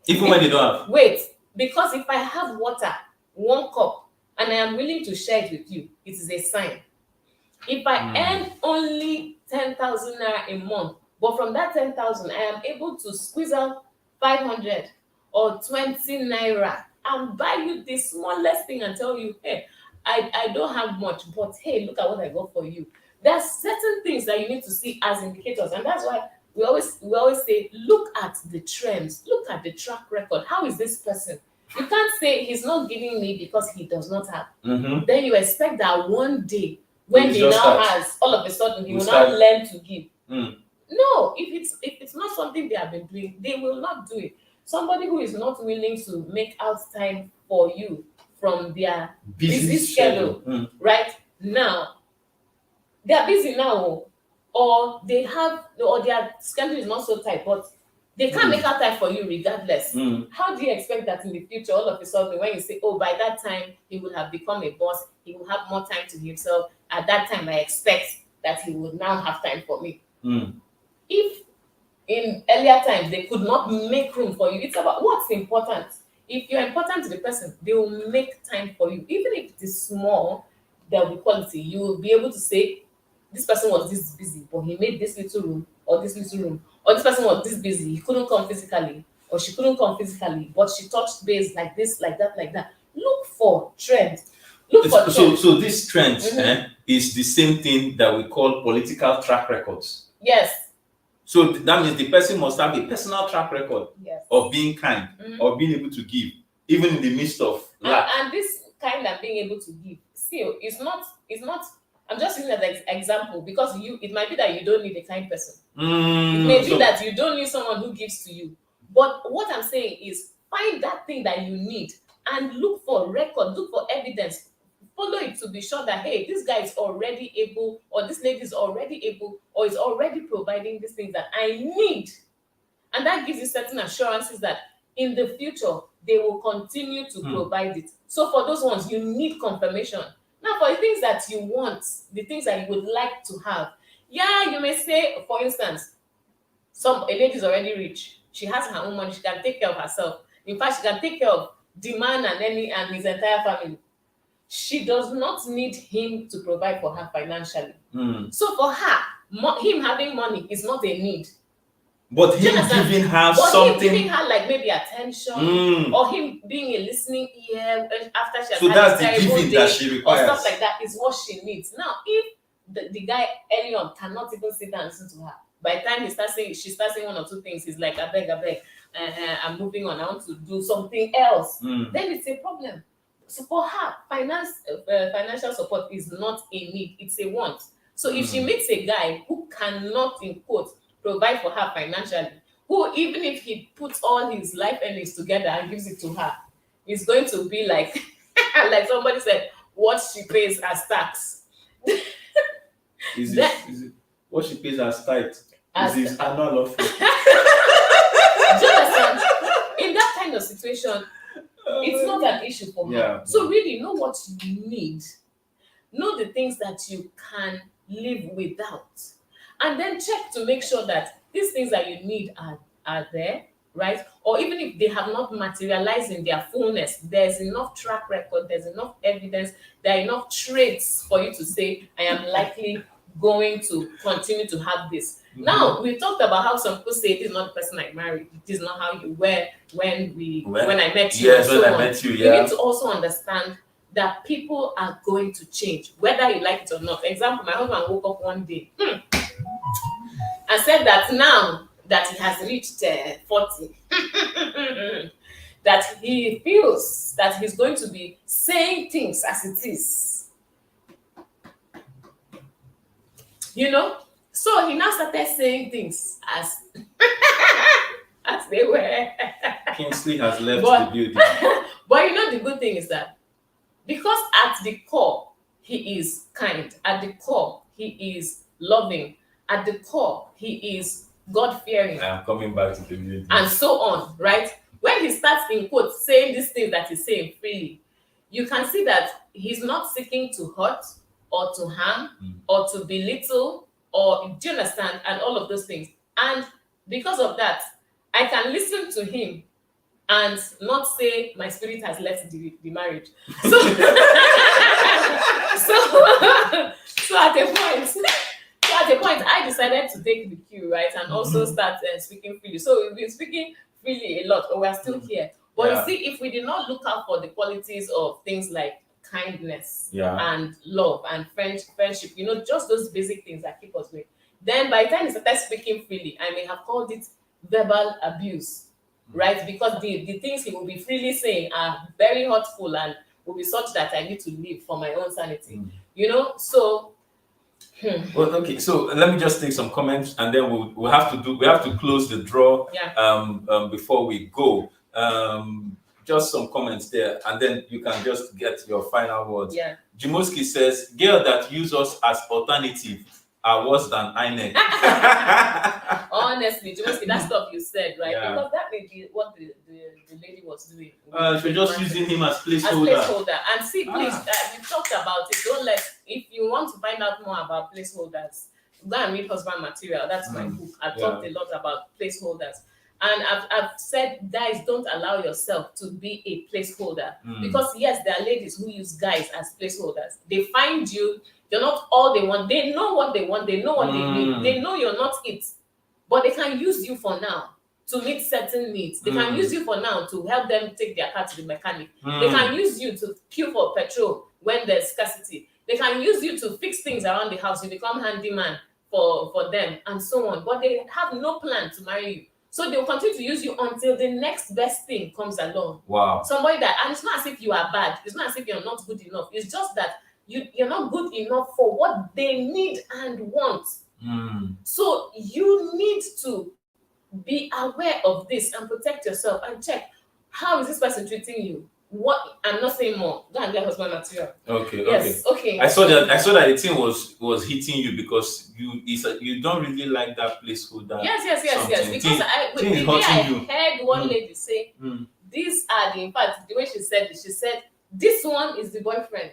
[SPEAKER 2] Even when they don't have?
[SPEAKER 1] Wait, because if I have water, 1 cup, and I am willing to share it with you, it is a sign. If I earn only 10,000 naira a month, but from that 10,000, I am able to squeeze out 500 or 20 naira and buy you the smallest thing and tell you, hey, I don't have much, but hey, look at what I got for you. There's certain things that you need to see as indicators, and that's why we always say, look at the trends, look at the track record. How is this person? You can't say he's not giving me because he does not have. Then you expect that one day when he now has, all of a sudden he will now learn to give. No, if it's not something they have been doing, they will not do it. Somebody who is not willing to make out time for you from their busy schedule, right now, they are busy now, or their schedule is not so tight, but they can't make out time for you regardless. How do you expect that in the future, all of a sudden, when you say, oh, by that time he will have become a boss, he will have more time to himself, at that time I expect that he would now have time for me. If in earlier times they could not make room for you, it's about what's important. If you're important to the person, they will make time for you. Even if it is small, there will be quality. You will be able to say, this person was this busy, but he made this little room, or this little room, or this person was this busy, he couldn't come physically, or she couldn't come physically, but she touched base like this, like that, like that. Look for trends. Look for trends.
[SPEAKER 2] So this trend is the same thing that we call political track records.
[SPEAKER 1] Yes.
[SPEAKER 2] So that means the person must have a personal track record of being kind, or being able to give, even in the midst of lack.
[SPEAKER 1] And this kind of being able to give, still, it's not. I'm just using that as an example because it might be that you don't need a kind person. It may be that you don't need someone who gives to you. But what I'm saying is, find that thing that you need and look for record, look for evidence. Follow it to be sure that, hey, this guy is already able, or this lady is already able, or is already providing these things that I need. And that gives you certain assurances that in the future, they will continue to provide it. So for those ones, you need confirmation. Now, for the things that you want, the things that you would like to have, you may say, for instance, a lady is already rich. She has her own money. She can take care of herself. In fact, she can take care of the man and his entire family. She does not need him to provide for her financially. So for her, him having money is not a need.
[SPEAKER 2] But him giving her something,
[SPEAKER 1] him giving her like maybe attention, or him being a listening ear after she has
[SPEAKER 2] so
[SPEAKER 1] had
[SPEAKER 2] that's
[SPEAKER 1] a terrible
[SPEAKER 2] the giving
[SPEAKER 1] day,
[SPEAKER 2] that she requires,
[SPEAKER 1] or stuff like that is what she needs. Now, if the guy early on cannot even sit down and listen to her, by the time she starts saying one or two things, he's like, I beg, I'm moving on, I want to do something else. Then it's a problem. So for her, financial support is not a need, it's a want. So if she meets a guy who cannot, in quotes, provide for her financially, who even if he puts all his life earnings together and gives it to her, is going to be like, like somebody said, what she pays as tax.
[SPEAKER 2] Is it what she pays as tithe? Is his annual offering?
[SPEAKER 1] Do you understand? In that kind of situation, it's not an issue for her. So really know what you need. Know the things that you can live without. And then check to make sure that these things that you need are there, right? Or even if they have not materialized in their fullness, there's enough track record, there's enough evidence, there are enough traits for you to say, I am likely going to continue to have this. Now, we talked about how some people say, this is not the person I married, this is not how you were when I met you.
[SPEAKER 2] Yes, when I met you,
[SPEAKER 1] You need to also understand that people are going to change, whether you like it or not. Example, my husband woke up one day and said that now that he has reached 40, that he feels that he's going to be saying things as it is. You know? So he now started saying things as as they were.
[SPEAKER 2] Kingsley has left the building.
[SPEAKER 1] But you know the good thing is that because at the core he is kind, at the core he is loving, at the core he is God-fearing.
[SPEAKER 2] I am coming back to the building.
[SPEAKER 1] And so on, right? When he starts in quotes saying these things that he's saying freely, you can see that he's not seeking to hurt or to harm or to belittle, or do you understand? And all of those things. And because of that, I can listen to him and not say my spirit has left the marriage. So, so at a point, I decided to take the cue, right, and also start speaking freely. So we've been speaking freely a lot, but we're still here. But
[SPEAKER 2] Yeah.
[SPEAKER 1] you see, if we did not look out for the qualities of things like kindness
[SPEAKER 2] Yeah.
[SPEAKER 1] and love and friendship, just those basic things that keep us going, then by the time he started speaking freely, I may have called it verbal abuse, right? Because the things he will be freely saying are very hurtful and will be such that I need to leave for my own sanity. So
[SPEAKER 2] Well, okay. So let me just take some comments, and then we have to close the draw.
[SPEAKER 1] yeah.
[SPEAKER 2] Before we go. Just some comments there, and then you can just get your final words.
[SPEAKER 1] Yeah.
[SPEAKER 2] Jimoski says, "Girl that use us as alternative are worse than INEC."
[SPEAKER 1] Honestly, Jimoski, that stuff you said, right?
[SPEAKER 2] Yeah.
[SPEAKER 1] Because that may be what the lady was doing.
[SPEAKER 2] We're just using him as
[SPEAKER 1] As
[SPEAKER 2] placeholder.
[SPEAKER 1] placeholder. And see, please, we talked about it. Don't if you want to find out more about placeholders, go and read Husband Material. That's my book. I've talked a lot about placeholders. And I've said, guys, don't allow yourself to be a placeholder. Because yes, there are ladies who use guys as placeholders. They find you, you're not all they want. They know what they want, they know what they need. They know you're not it. But they can use you for now to meet certain needs. They can use you for now to help them take their car to the mechanic. They can use you to queue for petrol when there's scarcity. They can use you to fix things around the house. You become handyman for them and so on. But they have no plan to marry you. So they'll continue to use you until the next best thing comes along.
[SPEAKER 2] Wow.
[SPEAKER 1] Somebody and it's not as if you are bad. It's not as if you're not good enough. It's just that you're not good enough for what they need and want. So you need to be aware of this and protect yourself and check, how is this person treating you? What I'm not saying more. Go and get Husband Material.
[SPEAKER 2] Okay.
[SPEAKER 1] Yes. Okay.
[SPEAKER 2] I saw that the thing was hitting you because you don't really like that placeholder.
[SPEAKER 1] Yes. Because I heard one lady say, these are in fact, the way she said it, she said, this one is the boyfriend.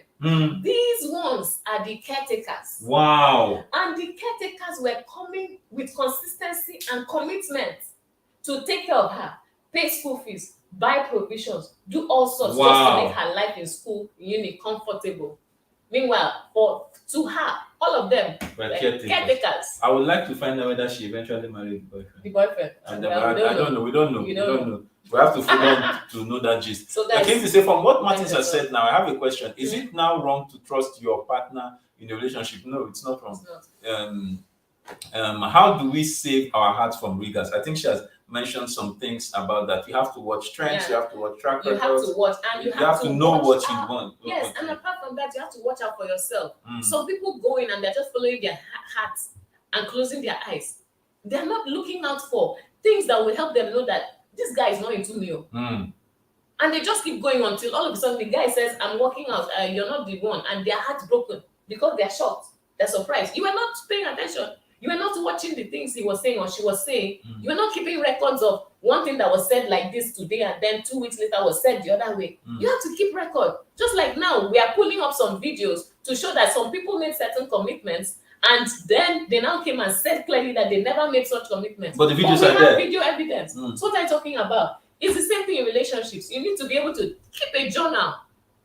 [SPEAKER 1] These ones are the caretakers.
[SPEAKER 2] Wow.
[SPEAKER 1] And the caretakers were coming with consistency and commitment to take care of her, pay school fees, buy provisions, do all sorts just to make her life in school, uni, comfortable. Meanwhile, to her, all of them were caretakers.
[SPEAKER 2] I would like to find out whether she eventually married the boyfriend.
[SPEAKER 1] The boyfriend.
[SPEAKER 2] And I don't know. We don't know. We have to follow on to know that gist.
[SPEAKER 1] So
[SPEAKER 2] I came to say, from what Martins has said now, I have a question. Is it now wrong to trust your partner in a relationship? No, it's not wrong.
[SPEAKER 1] It's
[SPEAKER 2] not. How do we save our hearts from riggers? I think she has mentioned some things about that. You have to watch trends, you have to watch track records.
[SPEAKER 1] You have to watch, and you
[SPEAKER 2] have to know what you want.
[SPEAKER 1] Yes, and apart from that, you have to watch out for yourself. Some people go in and they're just following their hearts and closing their eyes. They're not looking out for things that will help them know that this guy is not into me. And they just keep going until all of a sudden the guy says, I'm working out, you're not the one. And they're heartbroken because they're shocked. They're surprised. You were not paying attention. You were not watching the things he was saying or she was saying. You were not keeping records of one thing that was said like this today and then 2 weeks later was said the other way. You have to keep record. Just like now, we are pulling up some videos to show that some people made certain commitments and then they now came and said clearly that they never made such commitments.
[SPEAKER 2] But the videos are there.
[SPEAKER 1] Video evidence. So what I'm talking about. It's the same thing in relationships. You need to be able to keep a journal.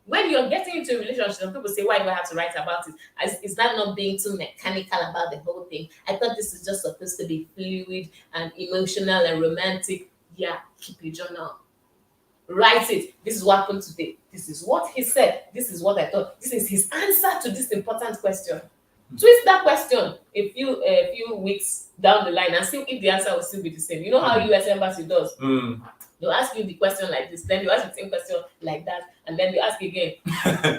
[SPEAKER 1] When you're getting into a relationship, some people say, why do I have to write about it? Is that not being too mechanical about the whole thing? I thought this is just supposed to be fluid and emotional and romantic. Yeah, keep a journal. Write it. This is what happened today. This is what he said. This is what I thought. This is his answer to this important question. Twist that question a few weeks down the line and see if the answer will still be the same. You know how US Embassy does? They'll ask you the question like this, then you ask the same question like that, and then you ask again.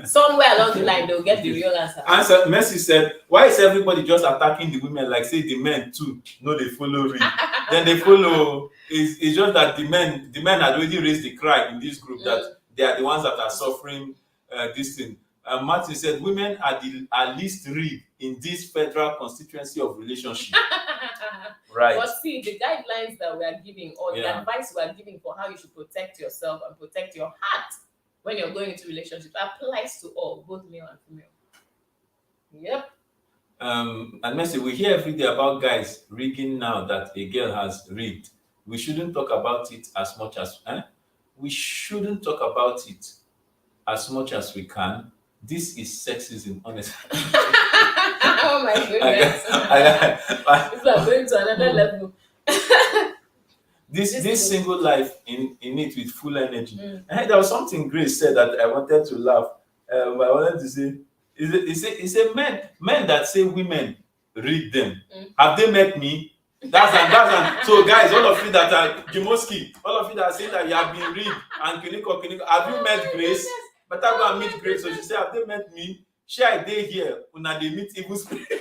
[SPEAKER 1] Somewhere along the line, they'll get the real answer.
[SPEAKER 2] Messi said, why is everybody just attacking the women like say the men too? No, they follow read. Then they follow. It's just that the men had already raised the cry in this group that they are the ones that are suffering this thing. Martin said, women are least read in this federal constituency of relationship. Right.
[SPEAKER 1] But see, the guidelines that we are giving or the advice we are giving for how you should protect yourself and protect your heart when you're going into relationships applies to all, both male and female. Yep.
[SPEAKER 2] And Messi, we hear every day about guys rigging now that a girl has rigged. We shouldn't talk about it as much as we shouldn't talk about it as much as we can. This is sexism, honestly.
[SPEAKER 1] Oh my goodness. This is going to another level.
[SPEAKER 2] this single life in it with full energy.
[SPEAKER 1] Mm.
[SPEAKER 2] And there was something Grace said that I wanted to laugh. I wanted to say, is it men that say women read them? Have they met me? So guys, all of you that are Jimoski, all of you that are saying that you have been read and Kiniko, have you met Grace? Better go and meet Grace. So she said, have they met me? She I day here. Una they meet evil spirit.
[SPEAKER 1] This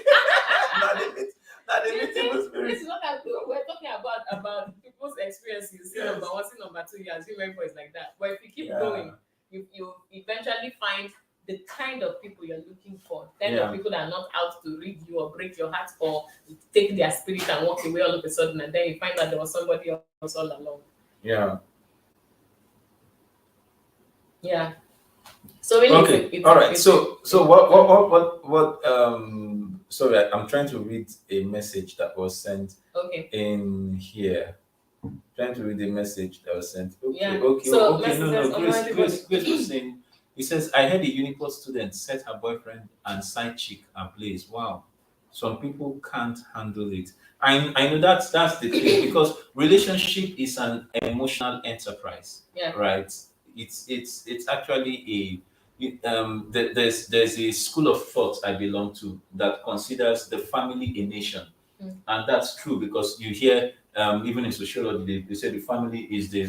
[SPEAKER 1] is what we're talking about people's experiences. See, number one, see number two, you assume for it's like that. But if you keep going, you eventually find the kind of people you're looking for. Kind of people that are not out to read you or break your heart or take their spirit and walk away all of a sudden, and then you find that there was somebody else all along.
[SPEAKER 2] Yeah.
[SPEAKER 1] Yeah. So really,
[SPEAKER 2] okay. All right. So what? Sorry, I'm trying to read a message that was sent. In here. Trying to read the message that was sent. Okay.
[SPEAKER 1] So
[SPEAKER 2] No. Grace was saying. He says, I heard a Uniport student set her boyfriend and side chick ablaze. Wow. Some people can't handle it. I know that's the thing, because relationship is an emotional enterprise.
[SPEAKER 1] Yeah.
[SPEAKER 2] Right. It's actually there's a school of thought I belong to that considers the family a nation. And that's true, because you hear even in sociology they say the family is the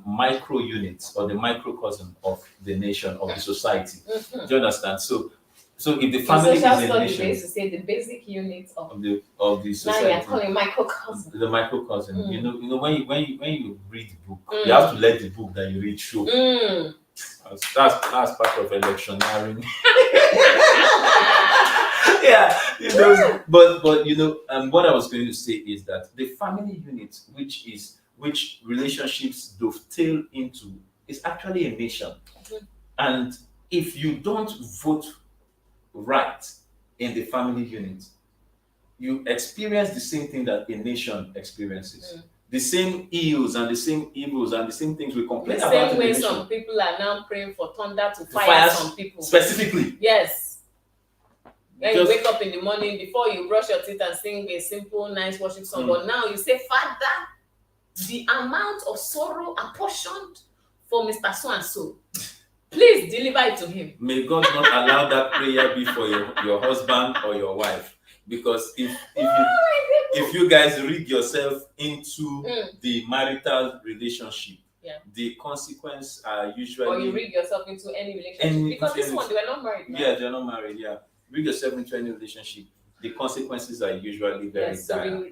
[SPEAKER 2] micro unit or the microcosm of the nation, of the society. Do you understand? So if the family is a nation,
[SPEAKER 1] they used to say the basic unit of
[SPEAKER 2] the society.
[SPEAKER 1] Now you're calling microcosm.
[SPEAKER 2] The microcosm. You know when you read the book, you have to let the book that you read show. That's part of electioneering. Yeah, but what I was going to say is that the family unit, which relationships dovetail into, is actually a nation. And if you don't vote right in the family unit, you experience the same thing that a nation experiences. The same ills and the same evils and the same things we complain about.
[SPEAKER 1] The same way some people are now praying for thunder to fire some people.
[SPEAKER 2] Specifically.
[SPEAKER 1] Yes. When you wake up in the morning, before you brush your teeth and sing a simple, nice worship song, but now you say, Father, the amount of sorrow apportioned for Mr. So-and-so, please deliver it to him.
[SPEAKER 2] May God not allow that prayer be for your husband or your wife. Because if you guys rig yourself into the marital relationship, the consequences are usually...
[SPEAKER 1] Or you rig yourself into any relationship. Because this one, they were not married. Right?
[SPEAKER 2] Yeah, they're not married, yeah. Rig yourself into any relationship, the consequences are usually very dire.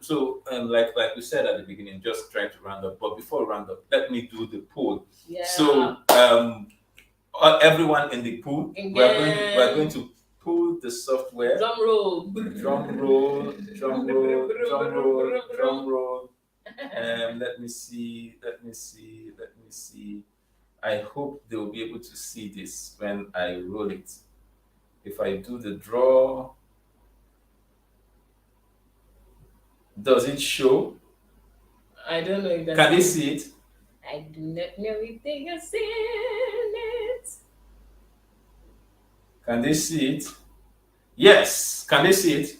[SPEAKER 2] So like we said at the beginning, just trying to round up. But before we round up, let me do the poll.
[SPEAKER 1] Yeah.
[SPEAKER 2] So everyone in the pool, we're going to pull the software.
[SPEAKER 1] Drum roll.
[SPEAKER 2] Drum roll. Drum roll. Drum roll. Drum roll. Let me see. I hope they will be able to see this when I roll it. If I do the draw, does it show?
[SPEAKER 1] I don't know if that's...
[SPEAKER 2] Can they see it?
[SPEAKER 1] I do not know if they can see it.
[SPEAKER 2] Can they see it? Yes. Can they see it?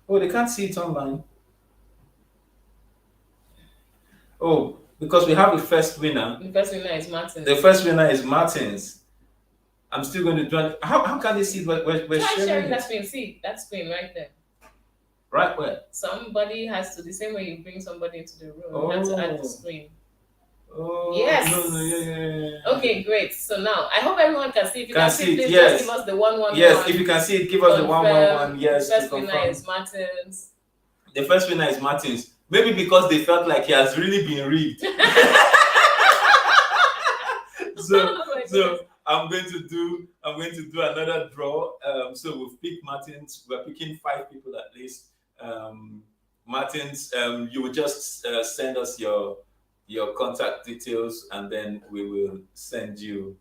[SPEAKER 2] Oh, they can't see it online. Oh, because we have a first winner.
[SPEAKER 1] The first winner is Martin.
[SPEAKER 2] The first winner is Martins. I'm still going to join. How can they see it? We're
[SPEAKER 1] sharing that screen. See that screen right there.
[SPEAKER 2] Right where?
[SPEAKER 1] Somebody has to, the same way you bring somebody into the room, you have to add the screen.
[SPEAKER 2] Oh,
[SPEAKER 1] yes.
[SPEAKER 2] No, yeah.
[SPEAKER 1] Okay, great. So now I hope everyone can see. If you can see it, please
[SPEAKER 2] yes.
[SPEAKER 1] just give us the 111.
[SPEAKER 2] Yes, if you can see it, give us the 111. Yes.
[SPEAKER 1] The first winner is Martins.
[SPEAKER 2] The first winner is Martins. Maybe because they felt like he has really been rigged. So I'm going to do another draw. So we've picked Martins. We're picking 5 people at least. Martins, you will just send us your contact details, and then we will send you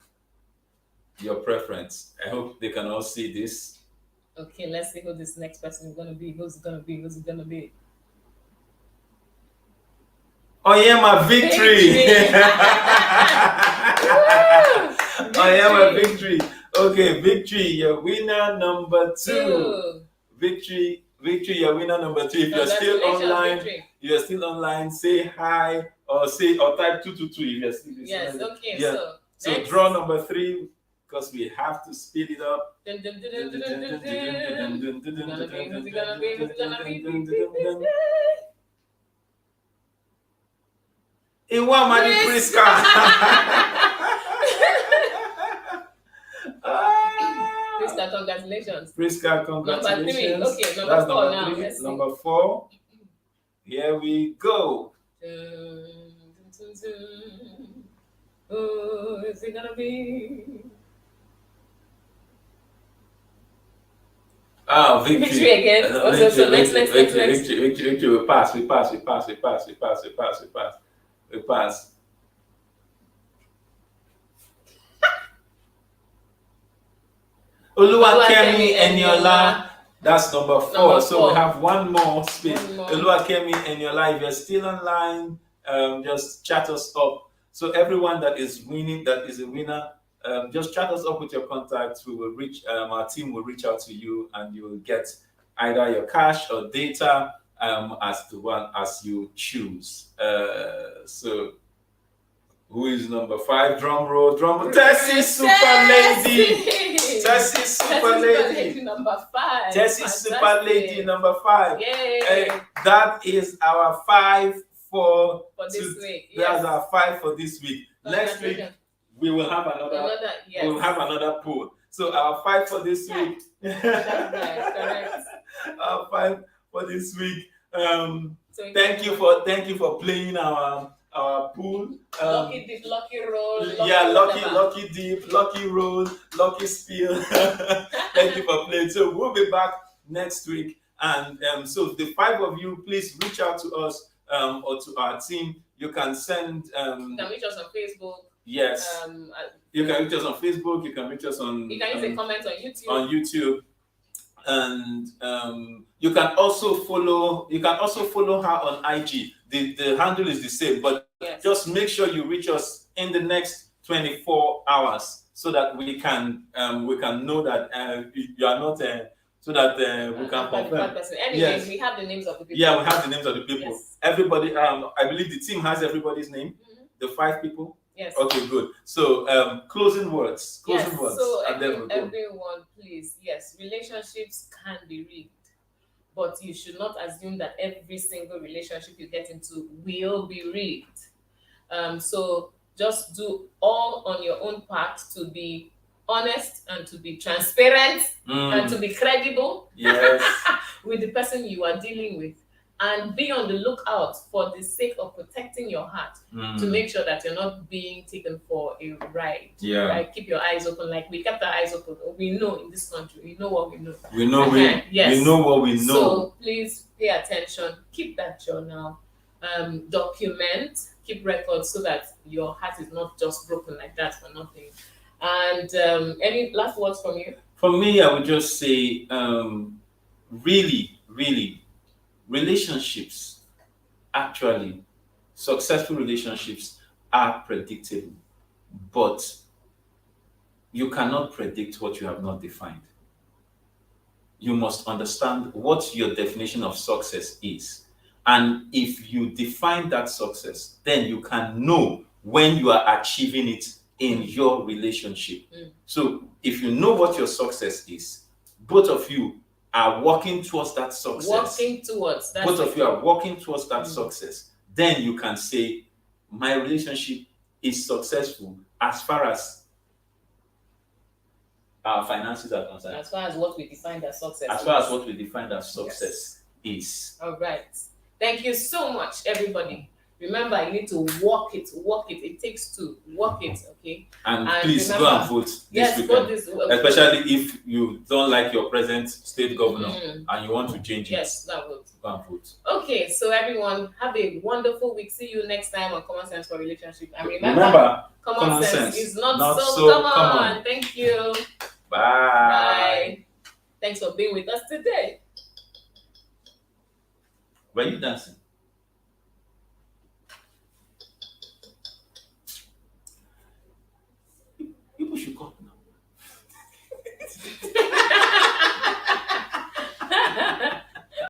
[SPEAKER 2] your preference. I hope they can all see this.
[SPEAKER 1] Okay, let's see who this next person is going to be. Who's it going to be?
[SPEAKER 2] Oh yeah, my victory! Oh yeah, my victory. Okay, Victory, your winner number 2. Victory Victory, your winner number 3. If you're still
[SPEAKER 1] Congratulations,
[SPEAKER 2] online,
[SPEAKER 1] Victory.
[SPEAKER 2] you're still online, say hi or type 222 if you're still listening.
[SPEAKER 1] Yes, okay,
[SPEAKER 2] Yeah.
[SPEAKER 1] so
[SPEAKER 2] So
[SPEAKER 1] next.
[SPEAKER 2] draw number 3, because we have to speed it up.
[SPEAKER 1] Dun, dun, dun, dun, dun, dun, dun, dun. Who's it gonna be? Who's it gonna be?
[SPEAKER 2] Iwamadi Priska.
[SPEAKER 1] Priska, congratulations.
[SPEAKER 2] Priska, congratulations.
[SPEAKER 1] Number 3. Okay,
[SPEAKER 2] That's
[SPEAKER 1] number 4
[SPEAKER 2] number
[SPEAKER 1] now.
[SPEAKER 2] 3.
[SPEAKER 1] Let's see.
[SPEAKER 2] Number 4. Here we go.
[SPEAKER 1] Who is it gonna be? Victory again. So next.
[SPEAKER 2] Victory. We pass. Oluwakemi Eniola. That's number 4.
[SPEAKER 1] Number
[SPEAKER 2] So we
[SPEAKER 1] 4.
[SPEAKER 2] have one more space.
[SPEAKER 1] One more.
[SPEAKER 2] Oluwakemi Eniola, if you're still online, just chat us up. So everyone that is winning, that is a winner, just chat us up with your contacts. We will reach, our team will reach out to you, and you will get either your cash or data as the one as you choose. So who is number 5? Drum roll. Tessie Super Lady. Tessie Super Lady.
[SPEAKER 1] Number 5.
[SPEAKER 2] Tessie Super Lady number 5.
[SPEAKER 1] Yay.
[SPEAKER 2] That is our 5 for
[SPEAKER 1] this week.
[SPEAKER 2] That's our 5 for this week. Next week we will have another.
[SPEAKER 1] Yes.
[SPEAKER 2] We will have another poll. So our 5 for this week.
[SPEAKER 1] That's right, correct.
[SPEAKER 2] Our 5 for this week.
[SPEAKER 1] So
[SPEAKER 2] thank you for playing our pool.
[SPEAKER 1] Lucky dip, lucky roll.
[SPEAKER 2] Lucky dip, lucky roll, lucky spill. Thank you for playing. So we'll be back next week. And so the 5 of you, please reach out to us or to our team. You can send.
[SPEAKER 1] You can reach us on Facebook.
[SPEAKER 2] Yes. You can reach us on Facebook. You can reach us on.
[SPEAKER 1] You can use a comment on YouTube.
[SPEAKER 2] And you can also follow. You can also follow her on IG. The handle is the same, but just make sure you reach us in the next 24 hours so that we can know that you are not. So that we can confirm.
[SPEAKER 1] Anyway, we have the names of the people.
[SPEAKER 2] Yeah, we have the names of the people. Yes. Everybody. I believe the team has everybody's name.
[SPEAKER 1] Mm-hmm.
[SPEAKER 2] The 5 people.
[SPEAKER 1] Yes.
[SPEAKER 2] Okay, good. So closing words.
[SPEAKER 1] So everyone, please, yes, relationships can be rigged, but you should not assume that every single relationship you get into will be rigged. So just do all on your own part to be honest and to be transparent and to be credible with the person you are dealing with. And be on the lookout for the sake of protecting your heart to make sure that you're not being taken for a ride.
[SPEAKER 2] Yeah.
[SPEAKER 1] Right? Keep your eyes open. Like we kept our eyes open. We know in this country, we know what we know.
[SPEAKER 2] We know we know what we know.
[SPEAKER 1] So please pay attention. Keep that journal. Document. Keep records so that your heart is not just broken like that for nothing. And any last words from you?
[SPEAKER 2] For me, I would just say, really, relationships, actually, successful relationships are predictable, but you cannot predict what you have not defined. You must understand what your definition of success is. And if you define that success, then you can know when you are achieving it in your relationship. So if you know what your success is, both of you are working towards that success. Both of you are working towards that success. Then you can say, my relationship is successful as far as our finances are concerned.
[SPEAKER 1] As far as what we defined as success.
[SPEAKER 2] As far as what we defined as success is.
[SPEAKER 1] All right. Thank you so much, everybody. Remember, you need to walk it. It takes 2. Walk it, okay?
[SPEAKER 2] And please remember, go and vote this weekend.
[SPEAKER 1] Vote this weekend.
[SPEAKER 2] Especially if you don't like your present state governor and you want to change it.
[SPEAKER 1] Yes, that vote.
[SPEAKER 2] Go and vote.
[SPEAKER 1] Okay, so everyone, have a wonderful week. See you next time on Common Sense for Relationship. And remember common sense is not so common. Thank you. Bye. Thanks for being with us today.
[SPEAKER 2] Were you dancing?